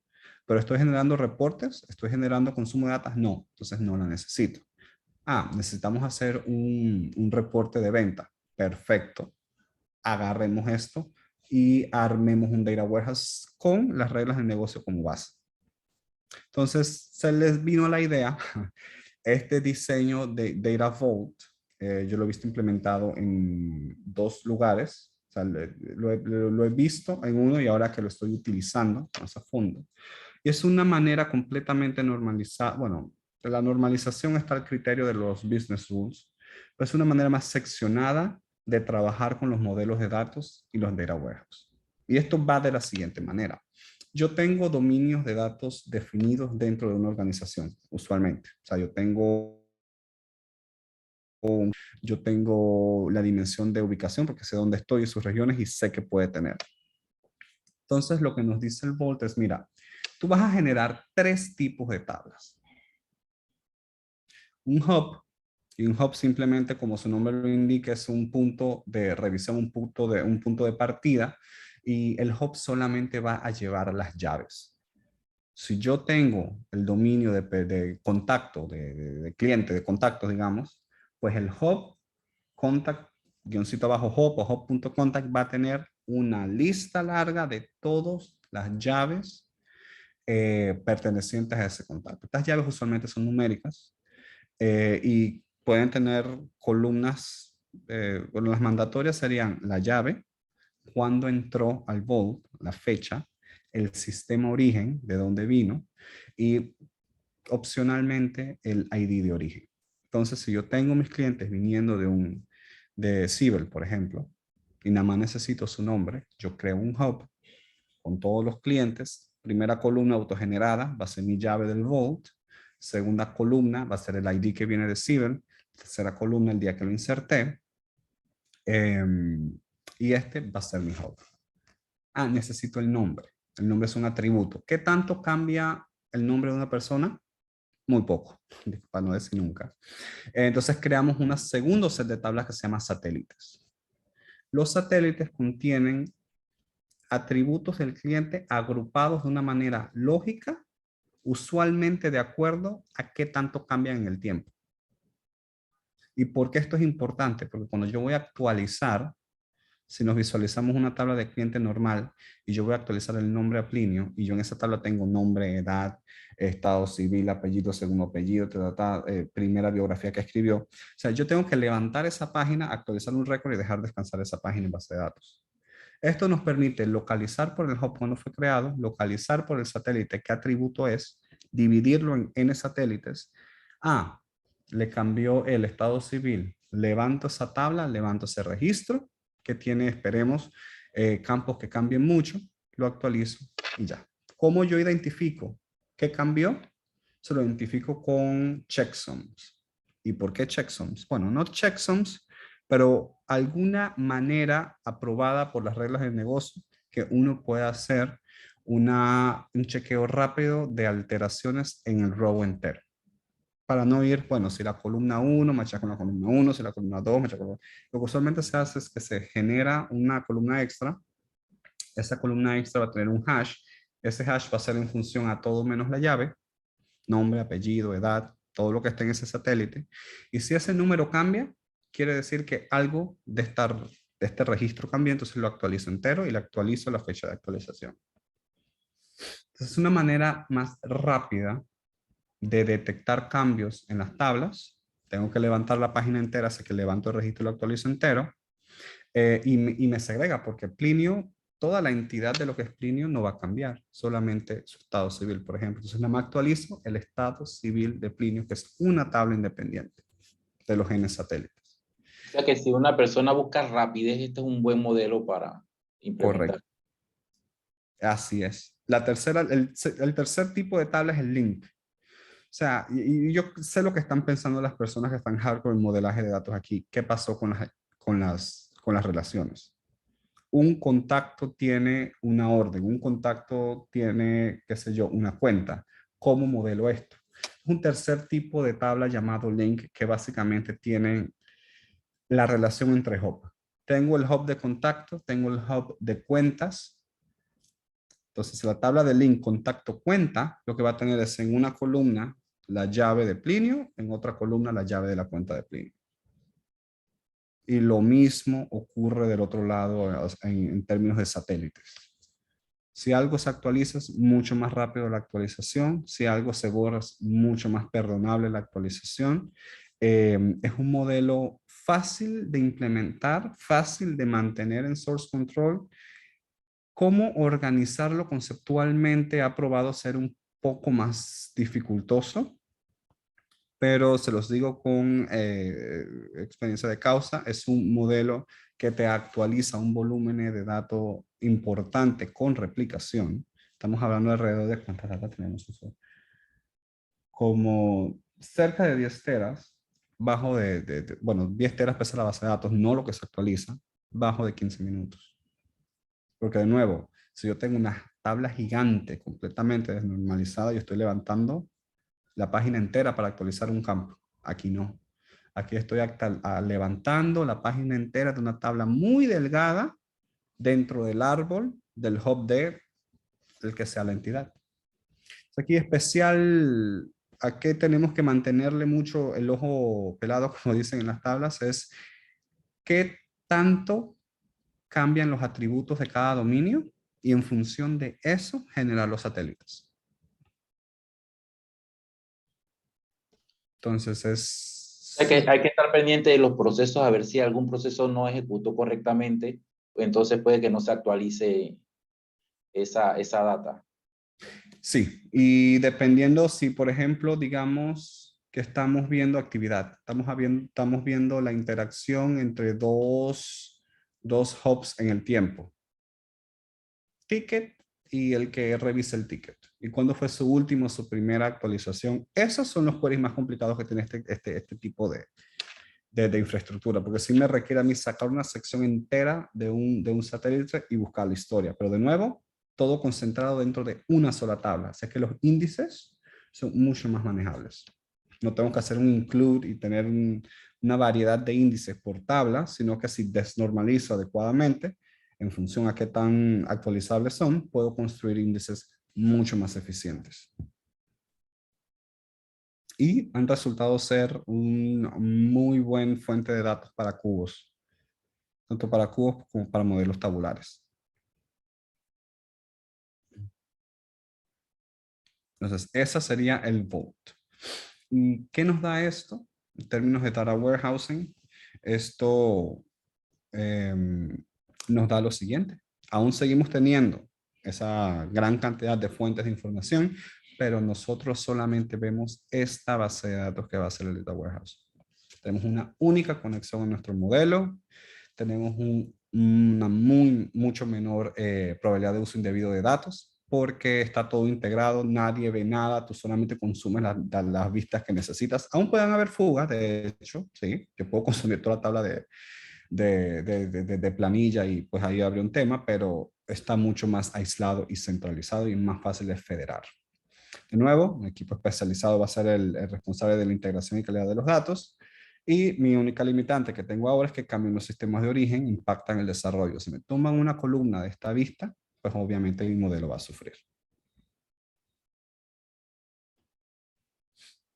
Pero estoy generando reportes, estoy generando consumo de datos, no, entonces no la necesito. Ah, necesitamos hacer un reporte de venta, perfecto. Agarremos esto y armemos un data warehouse con las reglas del negocio como base. Entonces se les vino la idea, este diseño de Data Vault, yo lo he visto implementado en 2 lugares, o sea, lo he visto en uno y ahora que lo estoy utilizando más a fondo. Y es una manera completamente normalizada, bueno, la normalización está al criterio de los business rules, pero es una manera más seccionada de trabajar con los modelos de datos y los data warehouse. Y esto va de la siguiente manera. Yo tengo dominios de datos definidos dentro de una organización, usualmente. O sea, yo tengo la dimensión de ubicación porque sé dónde estoy y sus regiones y sé que puede tener. Entonces, lo que nos dice el Vault es, mira, tú vas a generar 3 tipos de tablas. Un hub, y un hub simplemente, como su nombre lo indica, es un punto de revisión, un punto de partida, y el hub solamente va a llevar las llaves. Si yo tengo el dominio de contacto, de cliente, de contactos, digamos, pues el hub, contact, guioncito abajo hub o hub.contact va a tener una lista larga de todas las llaves pertenecientes a ese contacto. Estas llaves usualmente son numéricas y pueden tener columnas, bueno, las mandatorias serían la llave, cuándo entró al Vault, la fecha, el sistema origen, de dónde vino, y opcionalmente el ID de origen. Entonces, si yo tengo mis clientes viniendo de Cibel, por ejemplo, y nada más necesito su nombre, yo creo un hub con todos los clientes. Primera columna autogenerada va a ser mi llave del Vault. Segunda columna va a ser el ID que viene de Cibel. Tercera columna el día que lo inserté. Y este va a ser mi hub. Ah, necesito el nombre. El nombre es un atributo. ¿Qué tanto cambia el nombre de una persona? Muy poco, para no decir nunca. Entonces creamos un segundo set de tablas que se llama satélites. Los satélites contienen atributos del cliente agrupados de una manera lógica usualmente de acuerdo a qué tanto cambian en el tiempo. ¿Y por qué esto es importante? Porque cuando yo voy a actualizar, si nos visualizamos una tabla de cliente normal y yo voy a actualizar el nombre a Plinio y yo en esa tabla tengo nombre, edad, estado civil, apellido, segundo apellido, primera biografía que escribió. O sea, yo tengo que levantar esa página, actualizar un récord y dejar descansar esa página en base de datos. Esto nos permite localizar por el hub cuando fue creado, localizar por el satélite qué atributo es, dividirlo en n satélites. Ah, le cambió el estado civil. Levanto esa tabla, levanto ese registro que tiene, esperemos, campos que cambien mucho, lo actualizo y ya. ¿Cómo yo identifico qué cambió? Se lo identifico con checksums. ¿Y por qué checksums? Bueno, no checksums, pero alguna manera aprobada por las reglas del negocio que uno pueda hacer un chequeo rápido de alteraciones en el row entero. Para no ir, bueno, si la columna 1 macha con la columna 1, si la columna 2 macha con la... Lo que usualmente se hace es que se genera una columna extra. Esa columna extra va a tener un hash. Ese hash va a ser en función a todo menos la llave, nombre, apellido, edad, todo lo que esté en ese satélite. Y si ese número cambia, quiere decir que algo de este registro cambia, entonces lo actualizo entero y le actualizo la fecha de actualización. Entonces es una manera más rápida de detectar cambios en las tablas. Tengo que levantar la página entera, así que levanto el registro y lo actualizo entero. Y me segrega porque Plinio, toda la entidad de lo que es Plinio no va a cambiar, solamente su estado civil, por ejemplo. Entonces nada más actualizo el estado civil de Plinio, que es una tabla independiente de los genes satélites. O sea que si una persona busca rapidez, este es un buen modelo para implementar. Correcto. Así es. El tercer tipo de tabla es el link. O sea, y yo sé lo que están pensando las personas que están hardcore en modelaje de datos aquí. ¿Qué pasó con las relaciones? Un contacto tiene una orden, un contacto tiene, qué sé yo, una cuenta. ¿Cómo modelo esto? Un tercer tipo de tabla llamado link que básicamente tiene la relación entre hubs. Tengo el hub de contacto, tengo el hub de cuentas. Entonces, la tabla de link contacto cuenta lo que va a tener es en una columna la llave de Plinio, en otra columna la llave de la cuenta de Plinio. Y lo mismo ocurre del otro lado en términos de satélites. Si algo se actualiza, es mucho más rápido la actualización. Si algo se borra, es mucho más perdonable la actualización. Es un modelo fácil de implementar, fácil de mantener en source control. Cómo organizarlo conceptualmente ha probado ser un poco más dificultoso, pero se los digo con experiencia de causa, es un modelo que te actualiza un volumen de datos importante con replicación. Estamos hablando alrededor de cuántas datas tenemos eso. Como cerca de 10 teras, bueno, 10 teras pesa la base de datos, no lo que se actualiza, bajo de 15 minutos. Porque de nuevo, si yo tengo una tabla gigante completamente desnormalizada, yo estoy levantando la página entera para actualizar un campo. Aquí no. Aquí estoy levantando la página entera de una tabla muy delgada dentro del árbol del hub del que sea la entidad. Aquí especial, a qué tenemos que mantenerle mucho el ojo pelado, como dicen en las tablas, es qué tanto cambian los atributos de cada dominio y en función de eso generar los satélites. Entonces O sea que hay que estar pendiente de los procesos a ver si algún proceso no ejecutó correctamente, entonces puede que no se actualice esa data. Sí, y dependiendo si, por ejemplo, digamos que estamos viendo actividad, estamos viendo la interacción entre dos hubs en el tiempo. Ticket y el que revisa el ticket. ¿Y cuándo fue su primera actualización? Esos son los queries más complicados que tiene este tipo de infraestructura, porque sí me requiere a mí sacar una sección entera de un satélite y buscar la historia. Pero de nuevo, todo concentrado dentro de una sola tabla. Así que los índices son mucho más manejables. No tengo que hacer un include y tener una variedad de índices por tabla, sino que si desnormalizo adecuadamente, en función a qué tan actualizables son, puedo construir índices mucho más eficientes. y han resultado ser un muy buen fuente de datos para cubos, tanto para cubos como para modelos tabulares. Entonces, esa sería el Vault. ¿Y qué nos da esto? En términos de data warehousing, esto nos da lo siguiente. Aún seguimos teniendo esa gran cantidad de fuentes de información, pero nosotros solamente vemos esta base de datos que va a ser el data warehouse. Tenemos una única conexión a nuestro modelo, tenemos una mucho menor probabilidad de uso indebido de datos, porque está todo integrado, nadie ve nada, tú solamente consumes las vistas que necesitas. Aún pueden haber fugas, de hecho, sí, yo puedo consumir toda la tabla de planilla y pues ahí habría un tema, pero está mucho más aislado y centralizado y más fácil de federar. De nuevo, un equipo especializado va a ser el responsable de la integración y calidad de los datos. Y mi única limitante que tengo ahora es que cambian los sistemas de origen, impactan el desarrollo. Si me toman una columna de esta vista, pues obviamente mi modelo va a sufrir,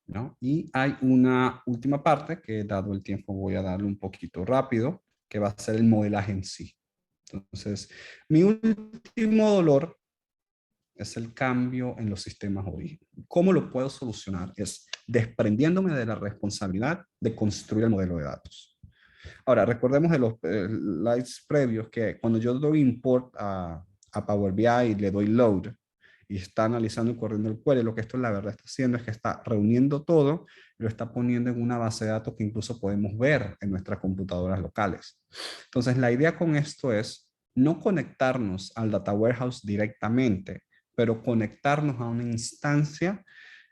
¿no? Y hay una última parte que, dado el tiempo, voy a darle un poquito rápido, que va a ser el modelaje en sí. Entonces, mi último dolor es el cambio en los sistemas de origen. ¿Cómo lo puedo solucionar? Es desprendiéndome de la responsabilidad de construir el modelo de datos. Ahora, recordemos de los slides previos que cuando yo doy import a Power BI y le doy load y está analizando y corriendo el query, lo que esto la verdad está haciendo es que está reuniendo todo y lo está poniendo en una base de datos que incluso podemos ver en nuestras computadoras locales. Entonces, la idea con esto es no conectarnos al data warehouse directamente, pero conectarnos a una instancia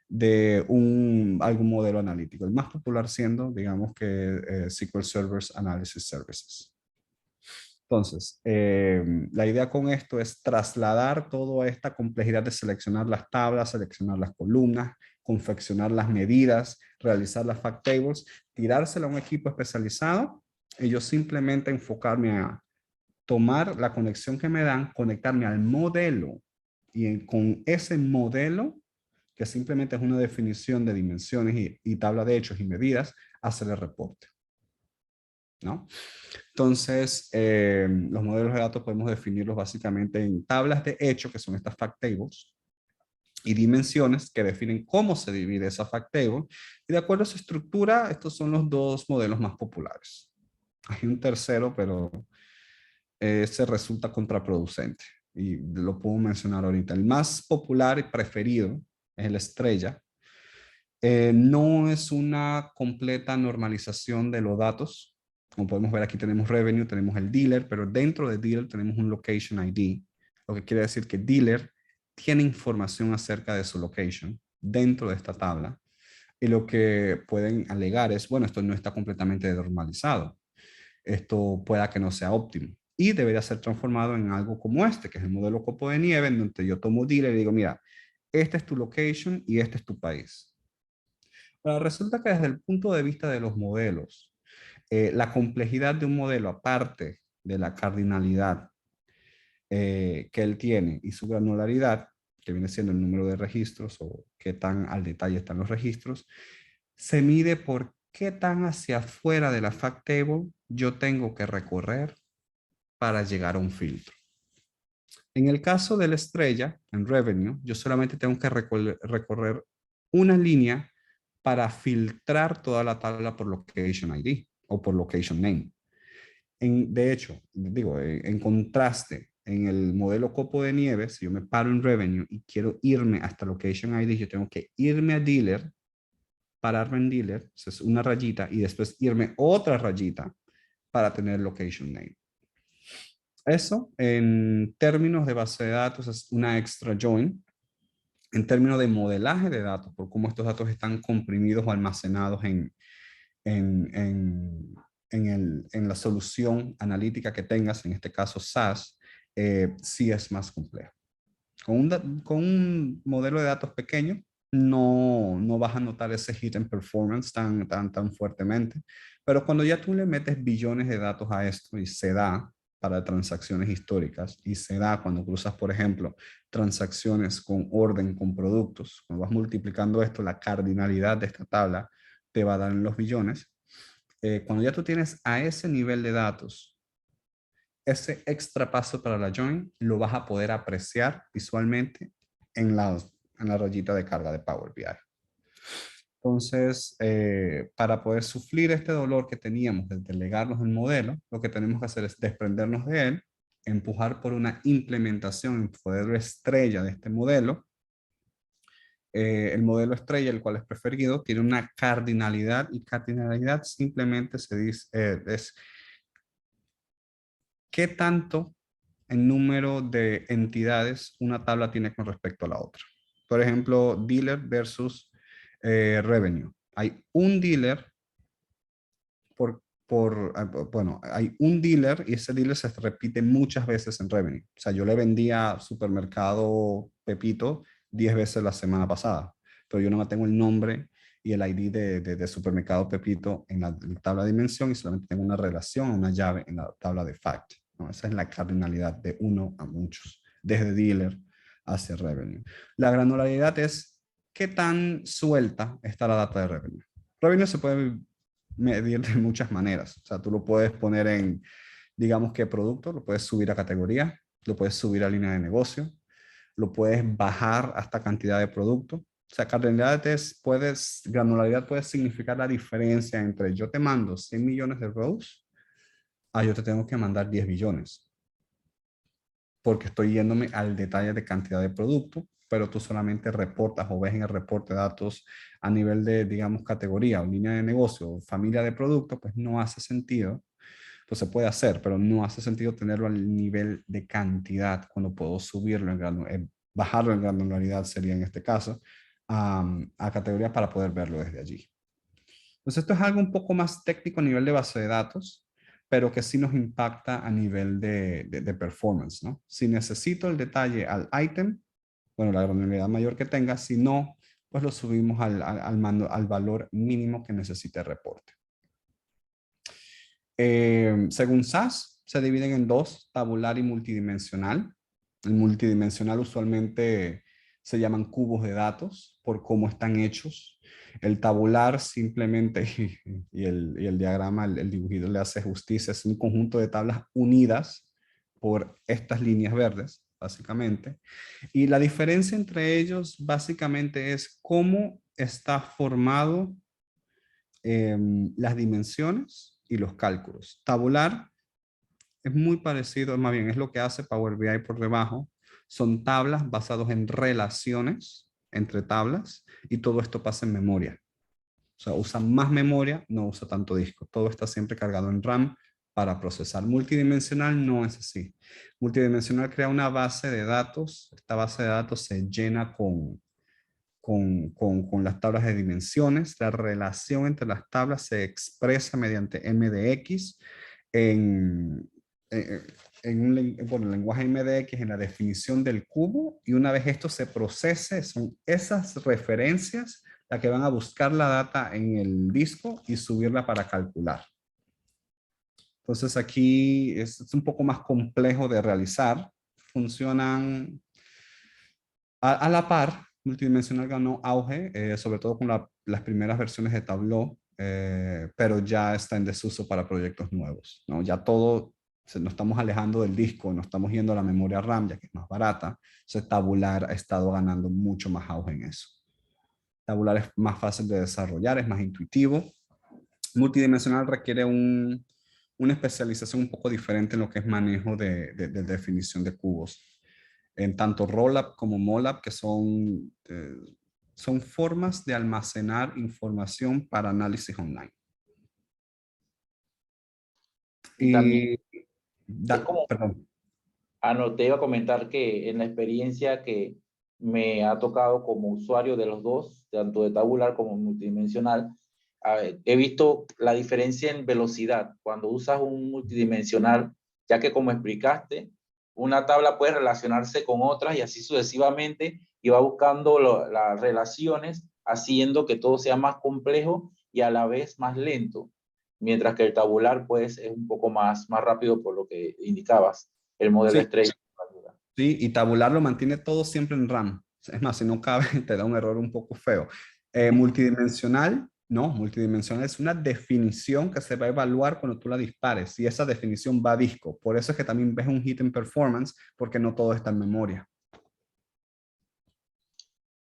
de algún modelo analítico. El más popular siendo, digamos que SQL Server's Analysis Services. Entonces, la idea con esto es trasladar toda esta complejidad de seleccionar las tablas, seleccionar las columnas, confeccionar las medidas, realizar las fact tables, tirársela a un equipo especializado y yo simplemente enfocarme a tomar la conexión que me dan, conectarme al modelo y con ese modelo, que simplemente es una definición de dimensiones y tabla de hechos y medidas, hacer el reporte, ¿no? Entonces, los modelos de datos podemos definirlos básicamente en tablas de hechos, que son estas fact tables, y dimensiones que definen cómo se divide esa fact table. Y de acuerdo a su estructura, estos son los dos modelos más populares. Hay un tercero, pero ese resulta contraproducente. Y lo puedo mencionar ahorita. El más popular y preferido es el estrella. No es una completa normalización de los datos. Como podemos ver aquí tenemos revenue, tenemos el dealer, pero dentro de dealer tenemos un location ID, lo que quiere decir que dealer tiene información acerca de su location dentro de esta tabla. Y lo que pueden alegar es, bueno, esto no está completamente normalizado. Esto pueda que no sea óptimo. Y debería ser transformado en algo como este, que es el modelo copo de nieve, en donde yo tomo dealer y digo, mira, este es tu location y este es tu país. Pero resulta que desde el punto de vista de los modelos, la complejidad de un modelo, aparte de la cardinalidad que él tiene y su granularidad, que viene siendo el número de registros o qué tan al detalle están los registros, se mide por qué tan hacia afuera de la fact table yo tengo que recorrer para llegar a un filtro. En el caso de la estrella, en revenue, yo solamente tengo que recorrer una línea para filtrar toda la tabla por location ID o por location name. De hecho, digo, en contraste, en el modelo copo de nieve, si yo me paro en revenue y quiero irme hasta location ID, yo tengo que irme a dealer, pararme en dealer, es una rayita, y después irme otra rayita para tener location name. Eso, en términos de base de datos, es una extra join. En términos de modelaje de datos, por cómo estos datos están comprimidos o almacenados en, en, en la solución analítica que tengas, en este caso SAS, sí es más complejo. Con un modelo de datos pequeño, no vas a notar ese hit en performance tan fuertemente. Pero cuando ya tú le metes billones de datos a esto y se da para transacciones históricas y se da cuando cruzas, por ejemplo, transacciones con orden, con productos. Cuando vas multiplicando esto, la cardinalidad de esta tabla te va a dar en los billones. Cuando ya tú tienes a ese nivel de datos, ese extra paso para la join lo vas a poder apreciar visualmente en la rayita de carga de Power BI. Entonces, para poder sufrir este dolor que teníamos de delegarnos el modelo, lo que tenemos que hacer es desprendernos de él, empujar por una implementación en modelo estrella de este modelo. El modelo estrella, el cual es preferido, tiene una cardinalidad, y cardinalidad simplemente se dice, es qué tanto en número de entidades una tabla tiene con respecto a la otra. Por ejemplo, dealer versus revenue. Hay un dealer bueno, hay un dealer y ese dealer se repite muchas veces en revenue. O sea, yo le vendía a supermercado Pepito 10 veces la semana pasada, pero yo no me tengo el nombre y el ID de supermercado Pepito en la tabla de dimensión y solamente tengo una relación, una llave en la tabla de fact, ¿no? Esa es la cardinalidad de uno a muchos, desde dealer hacia revenue. La granularidad es qué tan suelta está la data de revenue. Revenue se puede medir de muchas maneras. O sea, tú lo puedes poner en, digamos que producto, lo puedes subir a categoría, lo puedes subir a línea de negocio, lo puedes bajar hasta cantidad de producto. O sea, granularidad puede significar la diferencia entre yo te mando 100 millones de rows a yo te tengo que mandar 10 billones. Porque estoy yéndome al detalle de cantidad de producto, pero tú solamente reportas o ves en el reporte de datos a nivel de, digamos, categoría o línea de negocio o familia de producto, pues no hace sentido. Pues se puede hacer, pero no hace sentido tenerlo al nivel de cantidad cuando puedo subirlo bajarlo en granularidad sería en este caso, a categoría para poder verlo desde allí. Entonces esto es algo un poco más técnico a nivel de base de datos, pero que sí nos impacta a nivel de performance, ¿no? Si necesito el detalle al ítem, bueno, la granularidad mayor que tenga, si no, pues lo subimos al valor mínimo que necesite el reporte. Según SAS, se dividen en dos, tabular y multidimensional. El multidimensional usualmente se llaman cubos de datos por cómo están hechos. El tabular simplemente, y el diagrama, el dibujito le hace justicia, es un conjunto de tablas unidas por estas líneas verdes, básicamente. Y la diferencia entre ellos básicamente es cómo está formado las dimensiones y los cálculos. Tabular es muy parecido, más bien es lo que hace Power BI por debajo. Son tablas basadas en relaciones entre tablas y todo esto pasa en memoria. O sea, usa más memoria, no usa tanto disco. Todo está siempre cargado en RAM para procesar. Multidimensional no es así. Multidimensional crea una base de datos. Esta base de datos se llena con las tablas de dimensiones. La relación entre las tablas se expresa mediante MDX en, bueno, el lenguaje MDX en la definición del cubo, y una vez esto se procese, son esas referencias las que van a buscar la data en el disco y subirla para calcular. Entonces aquí es un poco más complejo de realizar. Funcionan a la par. Multidimensional ganó auge, sobre todo con las primeras versiones de Tableau, pero ya está en desuso para proyectos nuevos, ¿no? Ya todo, nos estamos alejando del disco, nos estamos yendo a la memoria RAM, ya que es más barata. Entonces Tabular ha estado ganando mucho más auge en eso. Tabular es más fácil de desarrollar, es más intuitivo. Multidimensional requiere una especialización un poco diferente en lo que es manejo de definición de cubos. En tanto Rollup como Molup, que son formas de almacenar información para análisis online. Y también es como, Perdón. te iba a comentar que en la experiencia que me ha tocado como usuario de los dos, tanto de tabular como multidimensional, he visto la diferencia en velocidad cuando usas un multidimensional, ya que como explicaste, una tabla puede relacionarse con otras y así sucesivamente, y va buscando las relaciones, haciendo que todo sea más complejo y a la vez más lento. mientras que el tabular pues es un poco más rápido por lo que indicabas, el modelo Sí, estrella. sí, y tabular lo mantiene todo siempre en RAM. Es más, si no cabe, te da un error un poco feo. Multidimensional, no, multidimensional es una definición que se va a evaluar cuando tú la dispares y esa definición va a disco. Por eso es que también ves un hit en performance, porque no todo está en memoria.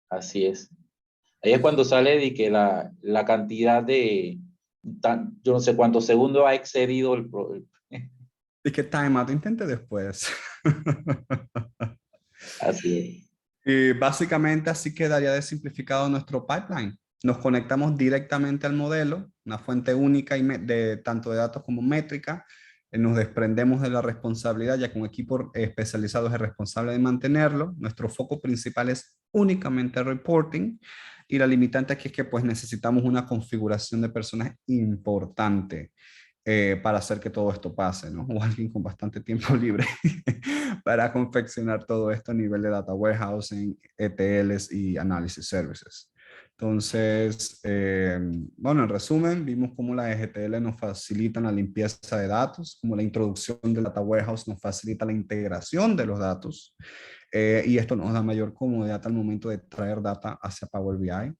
Así es. Ahí es cuando sale de que la cantidad de, yo no sé cuántos segundos ha excedido Y que timeout, intente después. Así es. Y básicamente así quedaría desimplificado nuestro pipeline. Nos conectamos directamente al modelo, una fuente única de tanto de datos como métrica. Nos desprendemos de la responsabilidad, ya que un equipo especializado es el responsable de mantenerlo. Nuestro foco principal es únicamente reporting. Y la limitante aquí es que pues necesitamos una configuración de personas importante para hacer que todo esto pase, ¿no? O alguien con bastante tiempo libre para confeccionar todo esto a nivel de data warehousing, ETLs y análisis services. Entonces, bueno, en resumen, vimos cómo las ETL nos facilitan la limpieza de datos, como la introducción del data warehouse nos facilita la integración de los datos, y esto nos da mayor comodidad al momento de traer data hacia Power BI.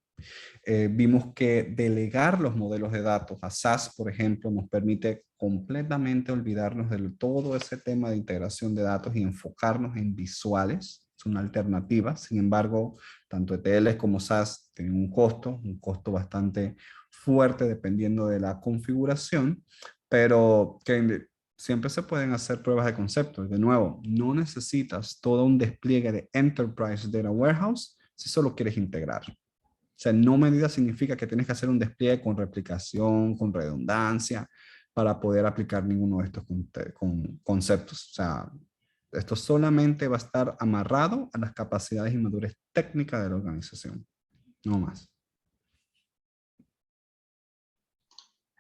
Vimos que delegar los modelos de datos a SAS, por ejemplo, nos permite completamente olvidarnos de todo ese tema de integración de datos y enfocarnos en visuales. Es una alternativa. Sin embargo, tanto ETLs como SAS tienen un costo bastante fuerte dependiendo de la configuración, pero que siempre se pueden hacer pruebas de concepto. De nuevo, no necesitas todo un despliegue de Enterprise Data Warehouse si solo quieres integrar. O sea, no medida significa que tienes que hacer un despliegue con replicación, con redundancia, para poder aplicar ninguno de estos conceptos. O sea, esto solamente va a estar amarrado a las capacidades y madurez técnicas de la organización, no más.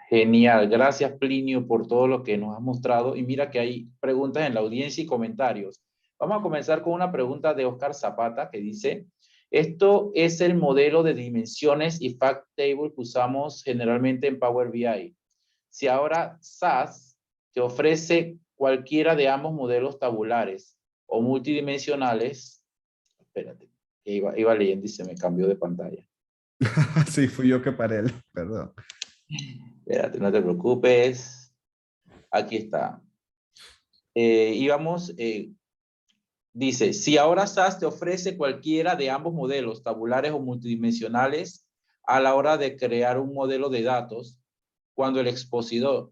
Genial, gracias Plinio por todo lo que nos has mostrado. Y mira que hay preguntas en la audiencia y comentarios. Vamos a comenzar con una pregunta de Oscar Zapata que dice, esto es el modelo de dimensiones y fact table que usamos generalmente en Power BI. Si ahora SAS te ofrece cualquiera de ambos modelos tabulares o multidimensionales, espérate, iba leyendo y se me cambió de pantalla. Sí, fui yo que paré, perdón. Espérate, no te preocupes. Aquí está. Dice, si ahora SAS te ofrece cualquiera de ambos modelos, tabulares o multidimensionales, a la hora de crear un modelo de datos, cuando el expositor,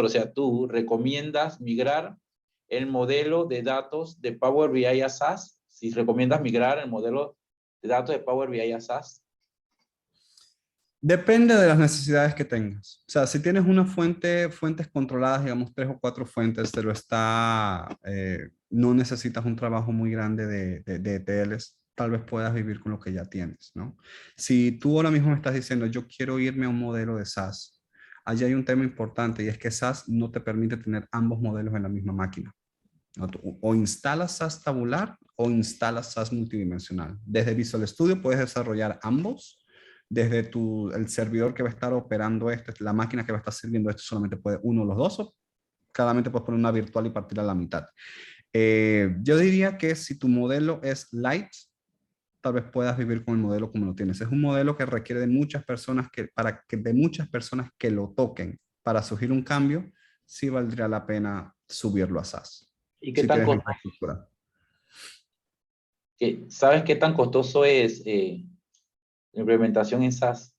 o sea, tú recomiendas migrar el modelo de datos de Power BI a SAS, si recomiendas migrar el modelo de datos de Power BI a SAS. Depende de las necesidades que tengas. O sea, si tienes una fuentes controladas, digamos 3 o 4 fuentes, no necesitas un trabajo muy grande de ETLs, tal vez puedas vivir con lo que ya tienes, ¿no? Si tú ahora mismo me estás diciendo, yo quiero irme a un modelo de SAS, allí hay un tema importante y es que SAS no te permite tener ambos modelos en la misma máquina. ¿No? O instalas SAS tabular o instalas SAS multidimensional. Desde Visual Studio puedes desarrollar ambos. Desde el servidor que va a estar operando esto, la máquina que va a estar sirviendo esto solamente puede uno o los dos, o claramente puedes poner una virtual y partir a la mitad. Yo diría que si tu modelo es light, tal vez puedas vivir con el modelo como lo tienes. Es un modelo que requiere de muchas personas de muchas personas que lo toquen para surgir un cambio, sí valdría la pena subirlo a SAS. ¿Y qué Si tan tienes la costoso? infraestructura. ¿Sabes qué tan costoso es la implementación en SAS?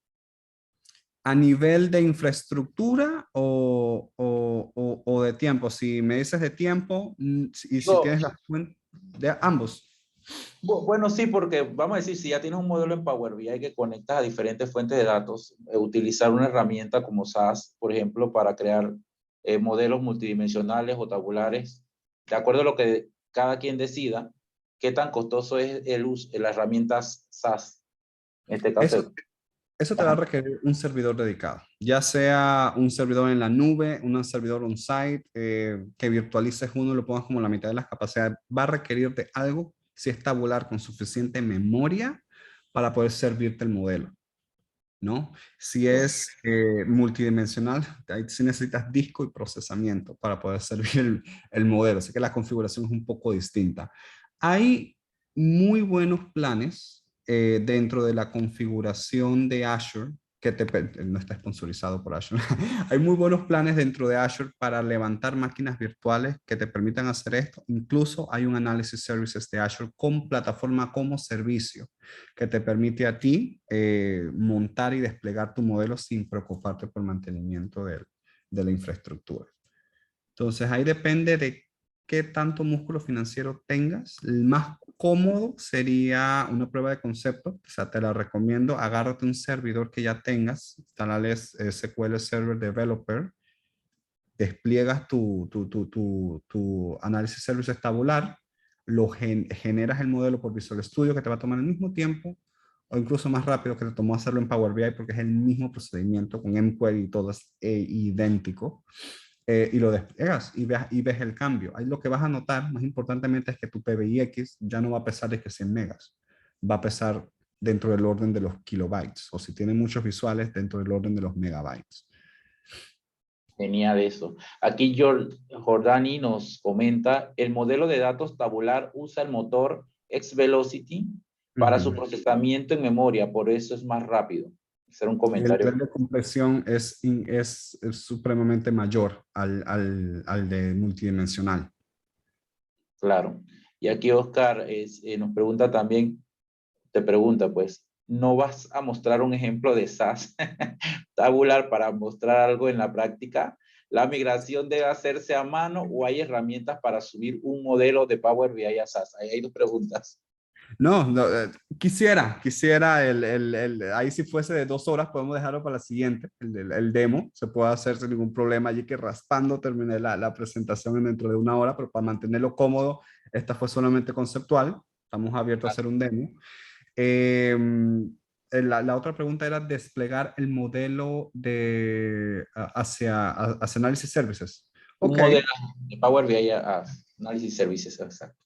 ¿A nivel de infraestructura o de tiempo? Si me dices de tiempo y si No, tienes la fuente de ambos. bueno, sí, porque vamos a decir, si ya tienes un modelo en Power BI que conectas a diferentes fuentes de datos, utilizar una herramienta como SAS, por ejemplo, para crear modelos multidimensionales o tabulares, de acuerdo a lo que cada quien decida, qué tan costoso es el uso de las herramientas SAS. En este caso, Eso, eso te va a ajá. requerir un servidor dedicado, ya sea un servidor en la nube, un servidor on-site, que virtualices uno y lo pongas como la mitad de las capacidades. Va a requerir de algo si es tabular con suficiente memoria para poder servirte el modelo. ¿no? Si es multidimensional, ahí sí necesitas disco y procesamiento para poder servir el modelo. Así que la configuración es un poco distinta. Hay muy buenos planes dentro de la configuración de Azure, no está sponsorizado por Azure. Hay muy buenos planes dentro de Azure para levantar máquinas virtuales que te permitan hacer esto. Incluso hay un análisis services de Azure con plataforma como servicio que te permite a ti montar y desplegar tu modelo sin preocuparte por mantenimiento de la infraestructura. Entonces ahí depende de qué tanto músculo financiero tengas. El más cómodo sería una prueba de concepto, o sea, te la recomiendo, agárrate un servidor que ya tengas, instales SQL Server Developer, despliegas tu análisis services tabular, generas el modelo por Visual Studio que te va a tomar el mismo tiempo o incluso más rápido que te tomó hacerlo en Power BI porque es el mismo procedimiento con mQuery y todo es idéntico. Y lo despliegas y ves el cambio. Ahí lo que vas a notar, más importantemente, es que tu PBIX ya no va a pesar de que 100 megas, va a pesar dentro del orden de los kilobytes, o si tiene muchos visuales, dentro del orden de los megabytes. Genial eso. Aquí Jordani nos comenta, el modelo de datos tabular usa el motor XVelocity para su procesamiento en memoria, por eso es más rápido. Hacer un Y el comentario. nivel de compresión es supremamente mayor al de multidimensional. Claro. Y aquí Oscar nos pregunta también, te pregunta pues, ¿no vas a mostrar un ejemplo de SAS tabular para mostrar algo en la práctica? ¿La migración debe hacerse a mano o hay herramientas para subir un modelo de Power BI a SAS? Ahí hay dos preguntas. No, no, quisiera ahí si fuese de 2 horas, podemos dejarlo para la siguiente, el demo, se puede hacer sin ningún problema, allí que raspando terminé la presentación dentro de 1 hora, pero para mantenerlo cómodo, esta fue solamente conceptual, estamos abiertos a hacer un demo. Eh, la otra pregunta era desplegar el modelo hacia Analysis Services. Un Ok, modelo de Power BI a Análisis Services, exacto.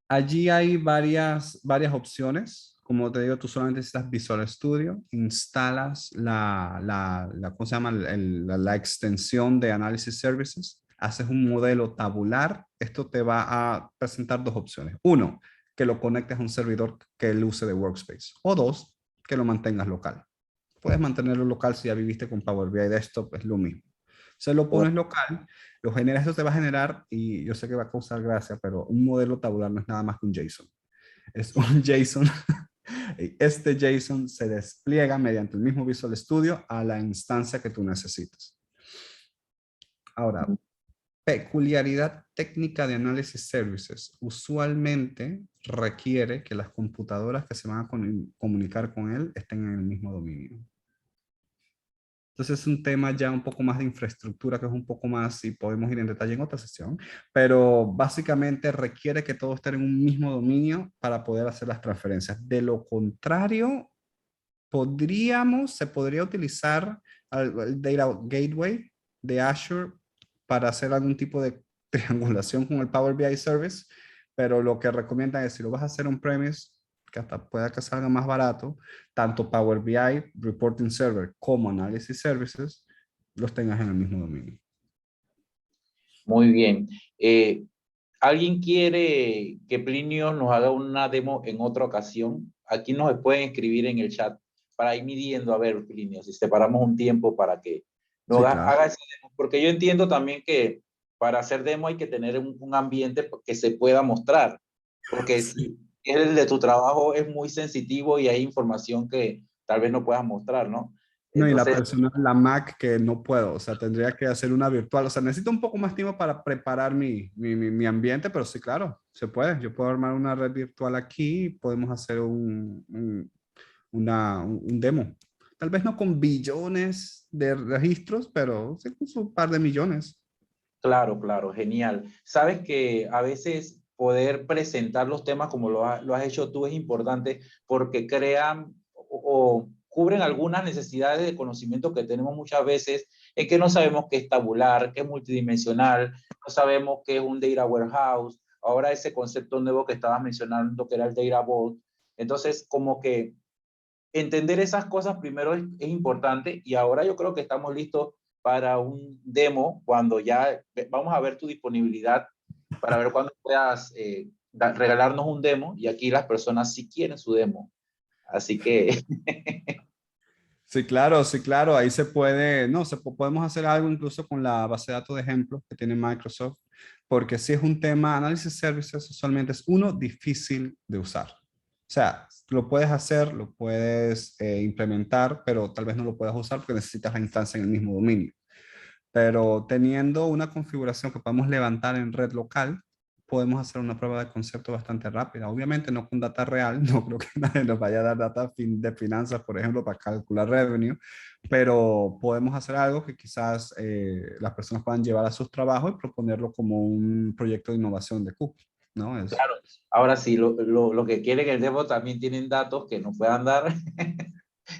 allí hay varias opciones. Como te digo, tú solamente necesitas Visual Studio, instalas ¿cómo se llama? La extensión de Analysis Services, haces un modelo tabular. Esto te va a presentar dos opciones. Uno, que lo conectes a un servidor que él use de Workspace. O dos, que lo mantengas local. Puedes mantenerlo local si ya viviste con Power BI Desktop, es lo mismo. Se lo pones local, lo generas, esto te va a generar, y yo sé que va a causar gracia, pero un modelo tabular no es nada más que un JSON. Es un JSON. Y este JSON se despliega mediante el mismo Visual Studio a la instancia que tú necesites. Ahora, peculiaridad técnica de Analysis Services. Usualmente requiere que las computadoras que se van a comunicar con él estén en el mismo dominio. Entonces es un tema ya un poco más de infraestructura, que es un poco más, y podemos ir en detalle en otra sesión, pero básicamente requiere que todo esté en un mismo dominio para poder hacer las transferencias. De lo contrario, se podría utilizar el Data Gateway de Azure para hacer algún tipo de triangulación con el Power BI Service, pero lo que recomiendan es si lo vas a hacer on-premise, que hasta pueda que salga más barato, tanto Power BI, Reporting Server como Analysis Services, los tengas en el mismo dominio. Muy bien. ¿Alguien quiere que Plinio nos haga una demo en otra ocasión? Aquí nos pueden escribir en el chat para ir midiendo, a ver, Plinio, si separamos un tiempo para que nos Sí, claro. haga ese demo. Porque yo entiendo también que para hacer demo hay que tener un ambiente que se pueda mostrar. Porque Sí. si el de tu trabajo es muy sensitivo y hay información que tal vez no puedas mostrar, ¿no? No, y la Entonces, personal, la Mac, que no puedo, o sea, tendría que hacer una virtual, o sea, necesito un poco más tiempo para preparar mi ambiente, pero sí, claro, se puede. Yo puedo armar una red virtual aquí y podemos hacer un demo. Tal vez no con billones de registros, pero sí con un par de millones. claro, claro, genial. Sabes que a veces poder presentar los temas como lo has hecho tú es importante porque crean o cubren algunas necesidades de conocimiento que tenemos muchas veces en que no sabemos qué es tabular, qué es multidimensional, no sabemos qué es un data warehouse, ahora ese concepto nuevo que estabas mencionando que era el data vault. Entonces, como que entender esas cosas primero es importante y ahora yo creo que estamos listos para un demo cuando ya vamos a ver tu disponibilidad para ver cuándo puedas regalarnos un demo y aquí las personas sí quieren su demo. Así que Sí, claro, ahí se puede, no, podemos hacer algo incluso con la base de datos de ejemplos que tiene Microsoft, porque si es un tema, análisis services usualmente es uno difícil de usar. O sea, lo puedes hacer, lo puedes implementar, pero tal vez no lo puedas usar porque necesitas la instancia en el mismo dominio. Pero teniendo una configuración que podemos levantar en red local, podemos hacer una prueba de concepto bastante rápida. Obviamente no con data real, no creo que nadie nos vaya a dar data de finanzas, por ejemplo, para calcular revenue, pero podemos hacer algo que quizás las personas puedan llevar a sus trabajos y proponerlo como un proyecto de innovación de Q, ¿no? claro, ahora sí, lo que quieren el demo también tienen datos que nos puedan dar.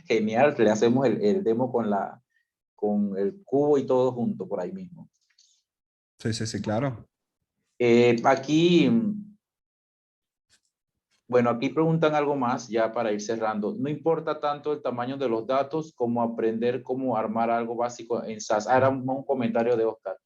Genial, le hacemos el demo con el cubo y todo junto por ahí mismo. Sí, sí, sí, claro. Aquí, bueno, aquí preguntan algo más ya para ir cerrando. No importa tanto el tamaño de los datos como aprender cómo armar algo básico en SAS. Era un comentario de Oscar.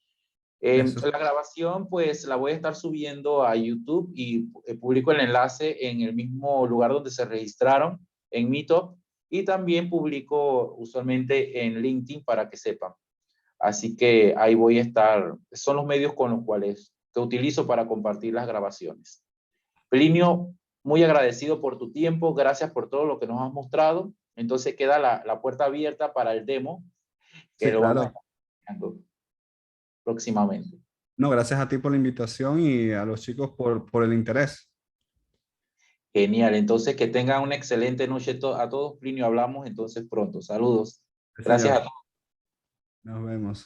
Eso es La grabación, pues la voy a estar subiendo a YouTube y publico el enlace en el mismo lugar donde se registraron, en Meetup, y también publico usualmente en LinkedIn para que sepan. Así que ahí voy a estar. Son los medios con los cuales que utilizo para compartir las grabaciones. Plinio, muy agradecido por tu tiempo. Gracias por todo lo que nos has mostrado. Entonces queda la puerta abierta para el demo, que sí, lo vamos a claro. estar haciendo próximamente. No, gracias a ti por la invitación y a los chicos por el interés. Genial. Entonces, que tengan una excelente noche a todos. Plinio, hablamos entonces pronto. Saludos. Sí, Gracias a señor. todos. Nos vemos.